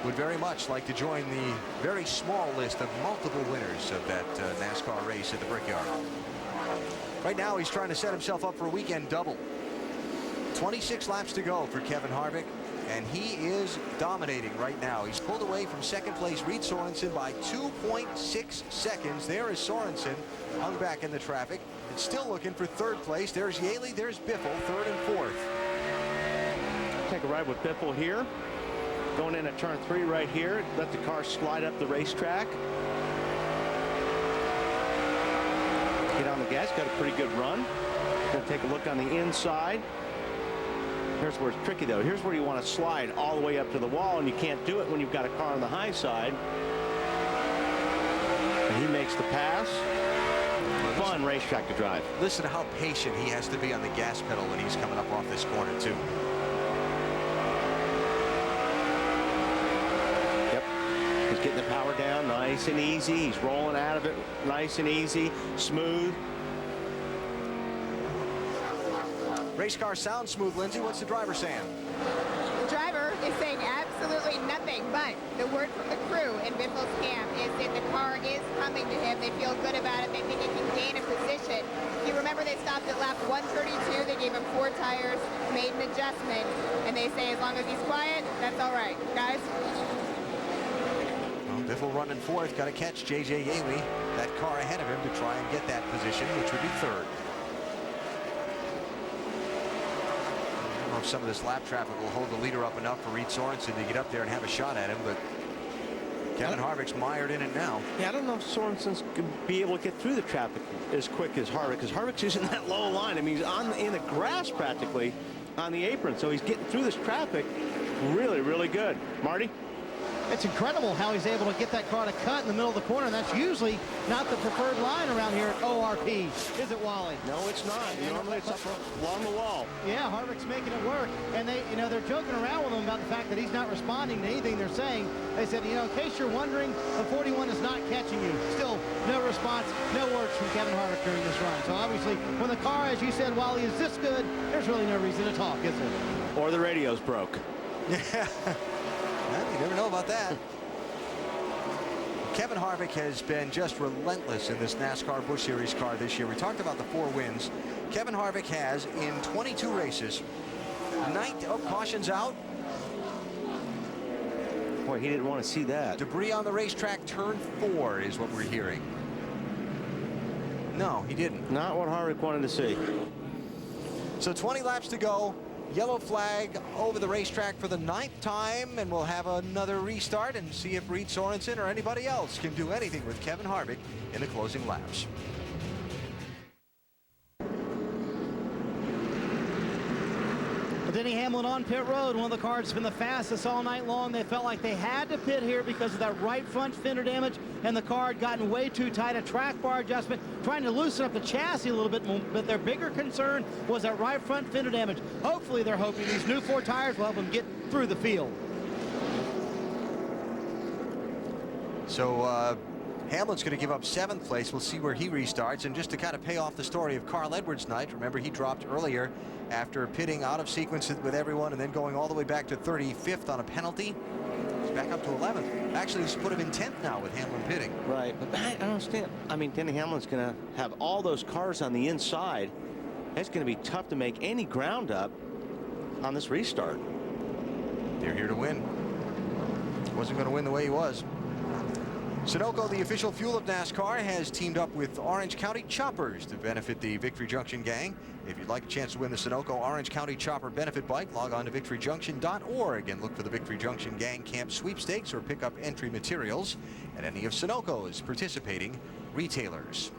would very much like to join the very small list of multiple winners of that NASCAR race at the Brickyard. Right now, he's trying to set himself up for a weekend double. 26 laps to go for Kevin Harvick, and he is dominating right now. He's pulled away from second place Reed Sorensen by 2.6 seconds. There is Sorensen, hung back in the traffic. It's still looking for third place. There's Yaley, there's Biffle, third and fourth. Take a ride with Biffle here. Going in at turn 3 right here. Let the car slide up the racetrack. Get on the gas. Got a pretty good run. Going to take a look on the inside. Here's where it's tricky, though. Here's where you want to slide all the way up to the wall, and you can't do it when you've got a car on the high side. And he makes the pass. Fun racetrack to drive. Listen to how patient he has to be on the gas pedal when he's coming up off this corner, too. Yep. He's getting the power down nice and easy. He's rolling out of it nice and easy, smooth. Race car sounds smooth, Lindsay. What's the driver saying? The driver is saying absolutely nothing, but the word from the crew in Biffle's camp is that the car is coming to him. They feel good about it. They think he can gain a position. You remember they stopped at lap 132. They gave him 4 tires, made an adjustment, and they say as long as he's quiet, that's all right. Guys? Well, Biffle running fourth. Got to catch J.J. Yaley, that car ahead of him, to try and get that position, which would be third. Some of this lap traffic will hold the leader up enough for Reed Sorensen to get up there and have a shot at him, but Kevin Harvick's mired in it now. Yeah, I don't know if Sorensen's going to be able to get through the traffic as quick as Harvick, because Harvick's using that low line. I mean, he's in the grass practically on the apron, so he's getting through this traffic really, really good. Marty? It's incredible how he's able to get that car to cut in the middle of the corner, and that's usually not the preferred line around here at ORP, is it, Wally? No, it's not. Normally it's up along the wall. Yeah, Harvick's making it work, and they're joking around with him about the fact that he's not responding to anything they're saying. They said, in case you're wondering, the 41 is not catching you. Still, no response, no words from Kevin Harvick during this run. So obviously, when the car, as you said, Wally, is this good, there's really no reason to talk, is there? Or the radio's broke. Yeah. Well, you never know about that. Kevin Harvick has been just relentless in this NASCAR Busch Series car this year. We talked about the 4 wins. Kevin Harvick has in 22 races. Caution's out. Boy, he didn't want to see that. Debris on the racetrack, turn 4 is what we're hearing. No, he didn't. Not what Harvick wanted to see. So 20 laps to go. Yellow flag over the racetrack for the 9th time, and we'll have another restart and see if Reed Sorensen or anybody else can do anything with Kevin Harvick in the closing laps. But Denny Hamlin on pit road. One of the cars has been the fastest all night long. They felt like they had to pit here because of that right front fender damage, and the car had gotten way too tight. A track bar adjustment, trying to loosen up the chassis a little bit, but their bigger concern was that right front fender damage. Hopefully, they're hoping these new 4 tires will help them get through the field. So Hamlin's going to give up 7th place. We'll see where he restarts. And just to kind of pay off the story of Carl Edwards' night, remember he dropped earlier after pitting out of sequence with everyone and then going all the way back to 35th on a penalty. He's back up to 11th. Actually, he's put him in 10th now with Hamlin pitting. Right, but I don't understand. I mean, Denny Hamlin's going to have all those cars on the inside. It's going to be tough to make any ground up on this restart. They're here to win. Wasn't going to win the way he was. Sunoco, the official fuel of NASCAR, has teamed up with Orange County Choppers to benefit the Victory Junction gang. If you'd like a chance to win the Sunoco Orange County Chopper benefit bike, log on to victoryjunction.org and look for the Victory Junction Gang Camp sweepstakes or pick up entry materials at any of Sunoco's participating retailers.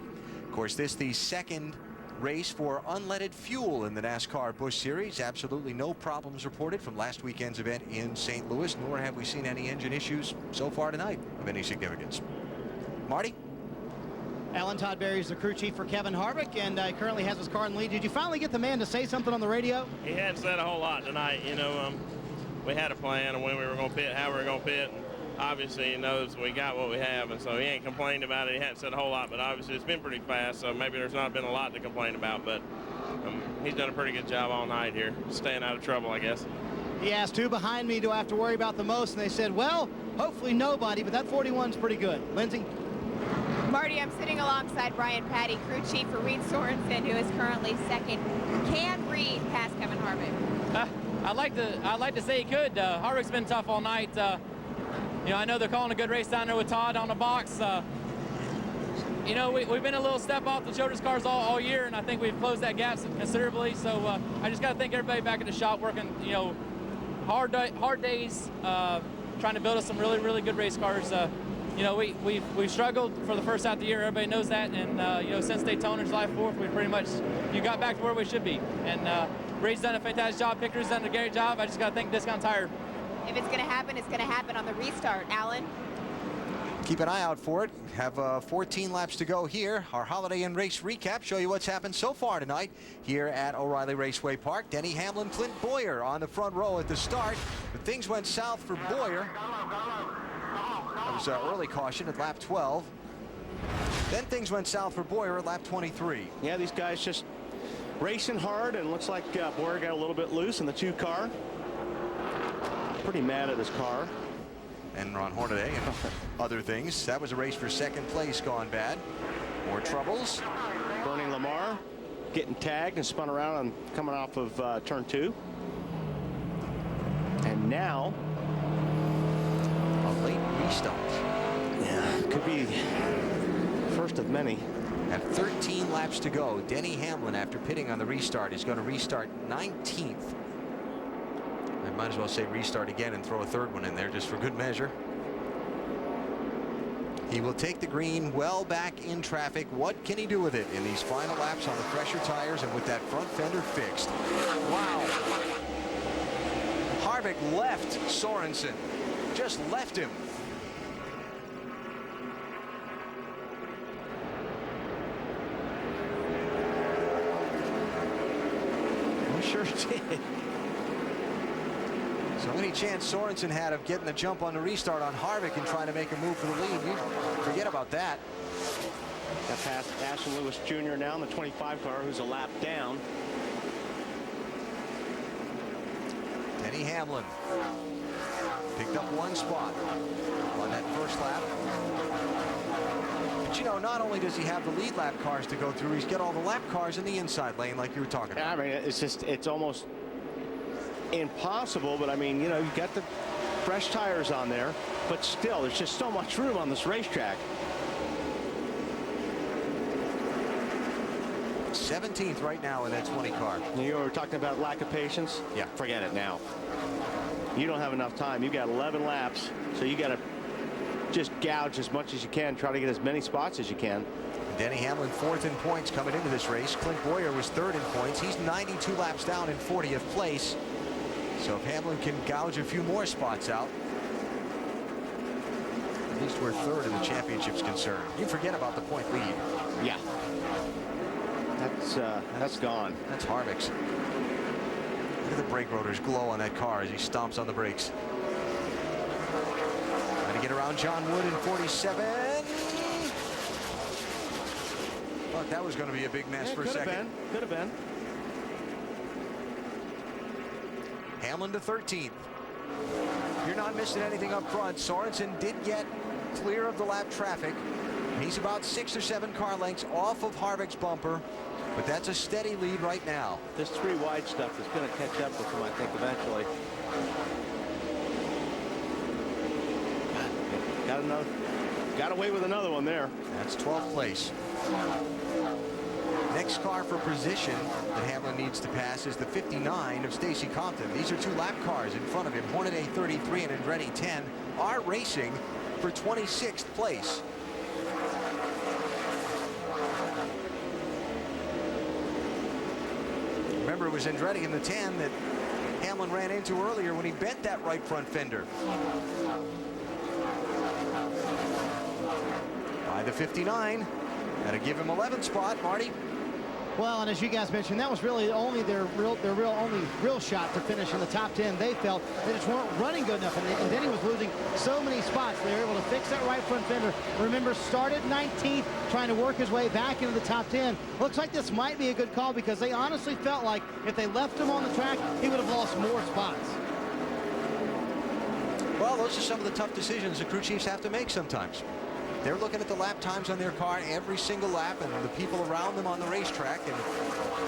Of course, this the second race for unleaded fuel in the NASCAR Busch Series. Absolutely no problems reported from last weekend's event in St. Louis, nor have we seen any engine issues so far tonight of any significance. Marty? Alan Todd Berry is the crew chief for Kevin Harvick, and currently has his car in the lead. Did you finally get the man to say something on the radio? He hadn't said a whole lot tonight. You know, we had a plan of when we were going to pit, how we were going to pit. Obviously, he knows we got what we have, and so he ain't complained about it. He hadn't said a whole lot, but obviously it's been pretty fast, so maybe there's not been a lot to complain about, but he's done a pretty good job all night here, staying out of trouble, I guess. He asked who behind me do I have to worry about the most, and they said, well, hopefully nobody, but that 41's pretty good. Lindsay? Marty, I'm sitting alongside Brian Patty, crew chief for Reed Sorensen, who is currently second. Can Reed pass Kevin Harvick? I'd like to say he could. Harvick's been tough all night. You know, I know they're calling a good race down there with Todd on the box. You know, we've been a little step off the children's cars all year, and I think we've closed that gap considerably. So I just got to thank everybody back at the shop working, you know, hard days, trying to build us some really good race cars. You know, we've struggled for the first half of the year. Everybody knows that, and you know, since Daytona, July 4th, we pretty much got back to where we should be. And Ray's done a fantastic job. Picker's done a great job. I just got to thank Discount Tire. If it's going to happen, it's going to happen on the restart. Alan? Keep an eye out for it. Have 14 laps to go here. Our holiday and race recap. Show you what's happened so far tonight here at O'Reilly Raceway Park. Denny Hamlin, Clint Boyer on the front row at the start. But things went south for Boyer. That was early caution at lap 12. Then things went south for Boyer at lap 23. Yeah, these guys just racing hard, and looks like Boyer got a little bit loose in the 2 car. Pretty mad at his car. And Ron Hornaday and other things. That was a race for second place gone bad. More troubles. Bernie Lamar getting tagged and spun around and coming off of turn 2. And now a late restart. Yeah, could be first of many. At 13 laps to go, Denny Hamlin, after pitting on the restart, is going to restart 19th. I might as well say restart again and throw a third one in there just for good measure. He will take the green well back in traffic. What can he do with it in these final laps on the fresher tires and with that front fender fixed? Wow. Harvick left Sorensen. Just left him. We sure did. So any chance Sorensen had of getting the jump on the restart on Harvick and trying to make a move for the lead, you forget about that. Got past Ashton Lewis Jr. now in the 25 car, who's a lap down. Denny Hamlin picked up 1 spot on that first lap. But you know, not only does he have the lead lap cars to go through, he's got all the lap cars in the inside lane like you were talking about. I mean, it's almost impossible, but I mean, you know, you got the fresh tires on there, but still, there's just so much room on this racetrack. 17th right now in that 20 car. You were talking about lack of patience. Yeah, forget it now. You don't have enough time. You got 11 laps, so you got to just gouge as much as you can, try to get as many spots as you can. Denny Hamlin 4th in points coming into this race. Clint Boyer was 3rd in points. He's 92 laps down in 40th place. So if Hamlin can gouge a few more spots out, at least we're third in the championship's concerned. You forget about the point lead. Yeah. That's gone. That's Harvick's. Look at the brake rotors glow on that car as he stomps on the brakes. Trying to get around John Wood in 47. Thought that was going to be a big mess for a second. Could have been. Hamlin to 13th. You're not missing anything up front. Sorensen did get clear of the lap traffic. He's about 6 or 7 car lengths off of Harvick's bumper, but that's a steady lead right now. This 3 wide stuff is going to catch up with him, I think, eventually. Got away with another one there. That's 12th place. Next car for position that Hamlin needs to pass is the 59 of Stacey Compton. These are 2 lap cars in front of him. Hornaday 33 and Andretti 10 are racing for 26th place. Remember, it was Andretti in the 10 that Hamlin ran into earlier when he bent that right front fender. By the 59, got to give him 11th spot, Marty. Well, and as you guys mentioned, that was really only their only real shot to finish in the top 10. They felt they just weren't running good enough, and then he was losing so many spots. They were able to fix that right front fender. Remember, started 19th, trying to work his way back into the top 10. Looks like this might be a good call because they honestly felt like if they left him on the track, he would have lost more spots. Well, those are some of the tough decisions the crew chiefs have to make sometimes. They're looking at the lap times on their car every single lap and the people around them on the racetrack, and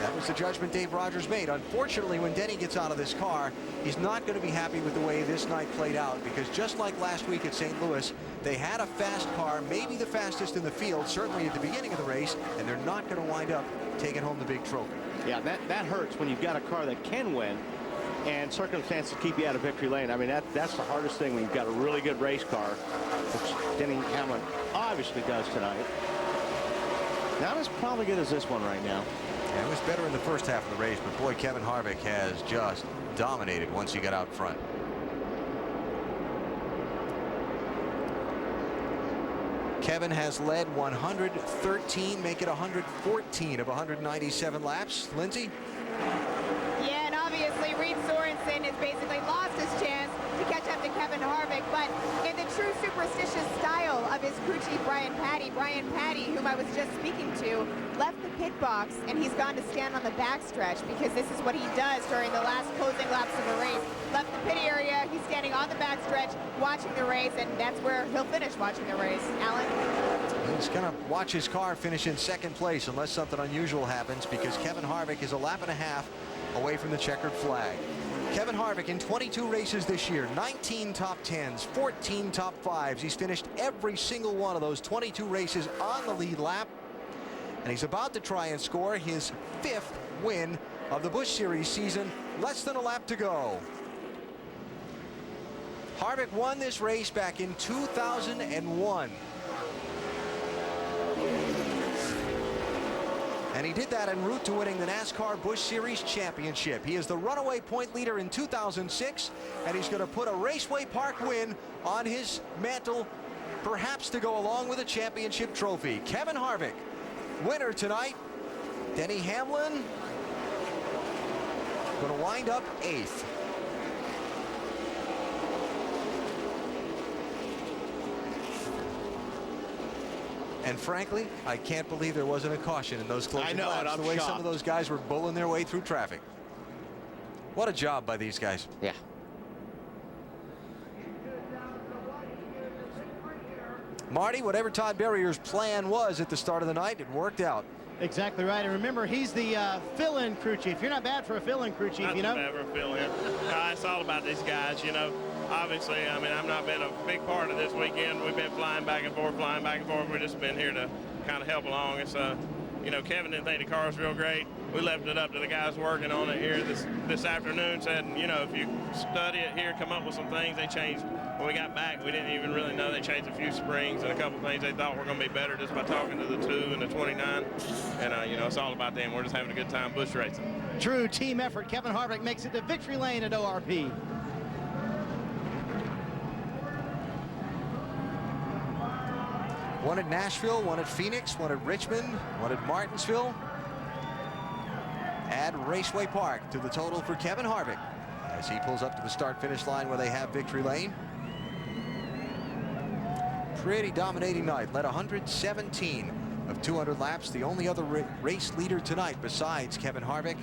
that was the judgment Dave Rogers made. Unfortunately, when Denny gets out of this car, he's not going to be happy with the way this night played out, because just like last week at St. Louis, they had a fast car, maybe the fastest in the field, certainly at the beginning of the race, and they're not going to wind up taking home the big trophy. Yeah, that hurts when you've got a car that can win and circumstances keep you out of victory lane. I mean, that's the hardest thing when you've got a really good race car, which Denny Hamlin obviously does tonight. Not as probably good as this one right now. Yeah, it was better in the first half of the race, but boy, Kevin Harvick has just dominated once he got out front. Kevin has led 113, make it 114 of 197 laps. Lindsay? Yeah, and obviously Reed Sorensen has basically lost his chance to catch up to Kevin Harvick, but in the true superstitious style of his crew chief Brian Patty, whom I was just speaking to, left the pit box and he's gone to stand on the backstretch because this is what he does during the last closing laps of a race. Left the pit area, he's standing on the backstretch watching the race, and that's where he'll finish watching the race. Alan? He's going to watch his car finish in second place unless something unusual happens, because Kevin Harvick is a lap and a half away from the checkered flag. Kevin Harvick in 22 races this year, 19 top 10s, 14 top 5s. He's finished every single one of those 22 races on the lead lap, and he's about to try and score his 5th win of the Busch Series season. Less than a lap to go. Harvick won this race back in 2001. And he did that en route to winning the NASCAR Busch Series championship. He is the runaway point leader in 2006, and he's going to put a Raceway Park win on his mantle, perhaps to go along with a championship trophy. Kevin Harvick, winner tonight. Denny Hamlin going to wind up 8th. And frankly, I can't believe there wasn't a caution in those closing laps. The way some of those guys were bulling their way through traffic. What a job by these guys. Yeah. Marty, whatever Todd Berrier's plan was at the start of the night, it worked out. Exactly right. And remember, he's the fill-in crew chief. You're not bad for a fill-in crew chief, Not you know? Not bad for a fill-in. It's all about these guys, you know. Obviously, I mean, I've not been a big part of this weekend. We've been flying back and forth. We've just been here to kind of help along. It's, you know, Kevin didn't think the car was real great. We left it up to the guys working on it here this afternoon. Said, you know, if you study it here, come up with some things. They changed. When we got back, we didn't even really know they changed a few springs and a couple things they thought were going to be better just by talking to the 2 and the 29. And, you know, it's all about them. We're just having a good time Busch racing. True team effort. Kevin Harvick makes it to victory lane at ORP. One at Nashville, one at Phoenix, one at Richmond, one at Martinsville. Add Raceway Park to the total for Kevin Harvick as he pulls up to the start-finish line where they have victory lane. Pretty dominating night. Led 117 of 200 laps. The only other race leader tonight besides Kevin Harvick,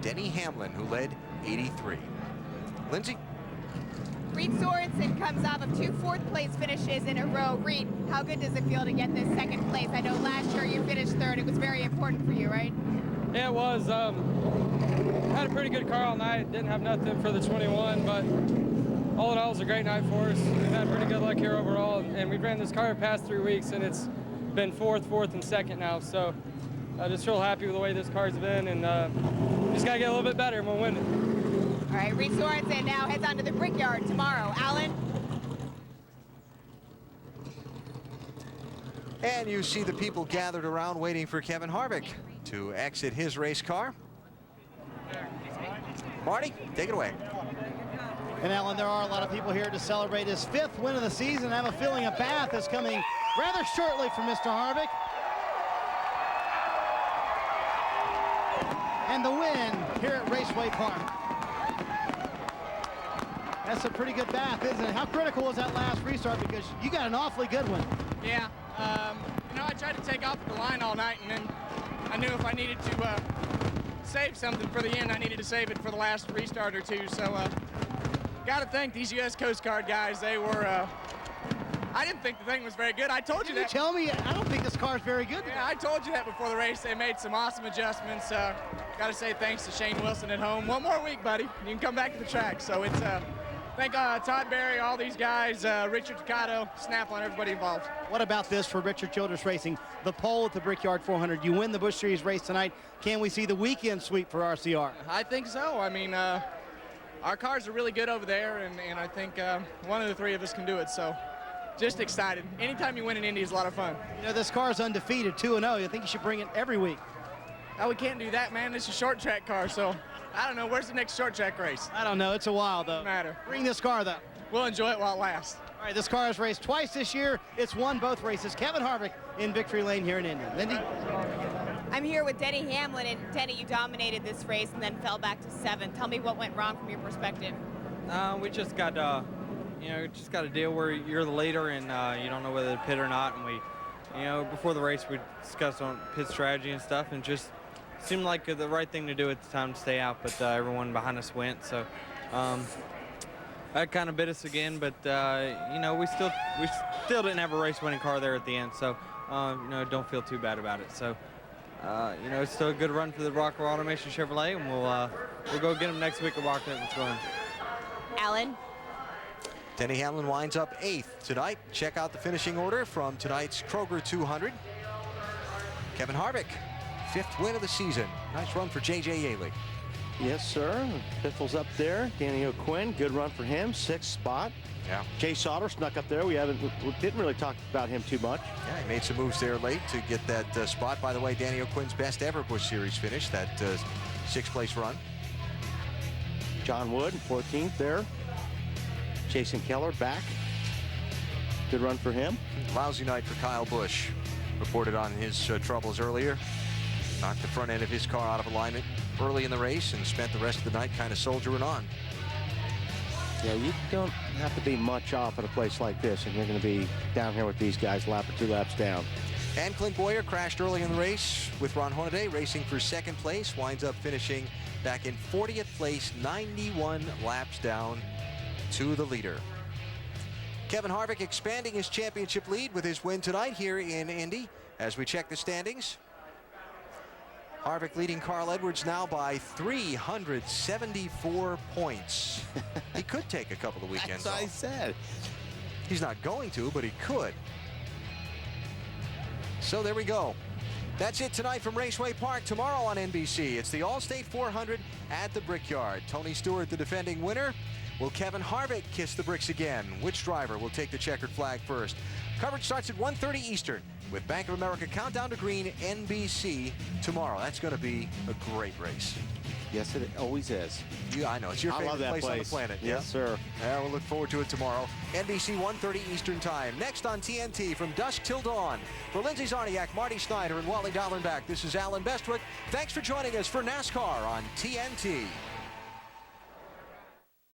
Denny Hamlin, who led 83. Lindsay? Reed Sorensen comes off of 2 fourth-place finishes in a row. Reed, how good does it feel to get this second place? I know last year you finished third. It was very important for you, right? Yeah, it was. Had a pretty good car all night. Didn't have nothing for the 21, but all in all, it was a great night for us. We've had pretty good luck here overall, and we've ran this car the past 3 weeks, and it's been fourth, and second now. So just real happy with the way this car's been, and just got to get a little bit better, and we'll win it. All right, Reed Sorensen now heads on to the Brickyard tomorrow. Alan? And you see the people gathered around waiting for Kevin Harvick to exit his race car. Marty, take it away. And Alan, there are a lot of people here to celebrate his 5th win of the season. I have a feeling a bath is coming rather shortly for Mr. Harvick. And the win here at Raceway Park. That's a pretty good bath, isn't it? How critical was that last restart? Because you got an awfully good one. Yeah, you know, I tried to take off the line all night, and then I knew if I needed to save something for the end, I needed to save it for the last restart or two. So, got to thank these U.S. Coast Guard guys. They were, I didn't think the thing was very good. I told you that. Tell me, I don't think this car's very good. Yeah, I told you that before the race. They made some awesome adjustments. Got to say thanks to Shane Wilson at home. One more week, buddy. You can come back to the track. So it's, thank Todd Berry, all these guys, Richard Ducato, Snap-on, everybody involved. What about this for Richard Childress Racing? The pole at the Brickyard 400. You win the Busch Series race tonight. Can we see the weekend sweep for RCR? I think so. I mean, our cars are really good over there, and I think one of the three of us can do it. So just excited. Anytime you win an Indy is a lot of fun. You know, this car is undefeated, 2-0. I think you should bring it every week. Oh, we can't do that, man. It's a short track car, so I don't know. Where's the next short track race? I don't know. It's a while, though. Doesn't matter. Bring this car, though. We'll enjoy it while it lasts. All right, this car has raced twice this year. It's won both races. Kevin Harvick in victory lane here in Indy. Lindy? I'm here with Denny Hamlin, and Denny, you dominated this race and then fell back to 7th. Tell me what went wrong from your perspective. We just got, you know, just got a deal where you're the leader and you don't know whether to pit or not. And we, you know, before the race we discussed on pit strategy and stuff, and just seemed like the right thing to do at the time to stay out. But everyone behind us went, so that kind of bit us again. But you know, we still didn't have a race-winning car there at the end, so you know, don't feel too bad about it. So. You know, it's still a good run for the Rockwell Automation Chevrolet, and we'll go get them next week at Rockland if it's going. Alan? Denny Hamlin winds up 8th tonight. Check out the finishing order from tonight's Kroger 200. Kevin Harvick, 5th win of the season. Nice run for J.J. Yaley. Yes, sir. Piffle's up there. Danny O'Quinn, good run for him. 6th spot. Yeah. Jay Sauter snuck up there. We didn't really talk about him too much. Yeah, he made some moves there late to get that spot. By the way, Danny O'Quinn's best ever Busch Series finish, that 6th place run. John Wood, 14th there. Jason Keller back. Good run for him. Lousy night for Kyle Busch. Reported on his troubles earlier. Knocked the front end of his car out of alignment early in the race and spent the rest of the night kind of soldiering on. Yeah, you don't have to be much off at a place like this, and you're going to be down here with these guys, lap or 2 laps down. And Clint Boyer crashed early in the race with Ron Hornaday, racing for 2nd place, winds up finishing back in 40th place, 91 laps down to the leader. Kevin Harvick expanding his championship lead with his win tonight here in Indy. As we check the standings, Harvick leading Carl Edwards now by 374 points. He could take a couple of weekends That's what off. I said. He's not going to, but he could. So there we go. That's it tonight from Raceway Park. Tomorrow on NBC, it's the All-State 400 at the Brickyard. Tony Stewart, the defending winner. Will Kevin Harvick kiss the bricks again? Which driver will take the checkered flag first? Coverage starts at 1:30 Eastern with Bank of America Countdown to Green, NBC, tomorrow. That's going to be a great race. Yes, it always is. Yeah, I know. It's your favorite place on the planet. Yes, sir. Yeah, we'll look forward to it tomorrow. NBC 1:30 Eastern Time. Next on TNT from dusk till dawn. For Lindsay Zarniak, Marty Snyder, and Wally Dallenbach, this is Alan Bestwick. Thanks for joining us for NASCAR on TNT.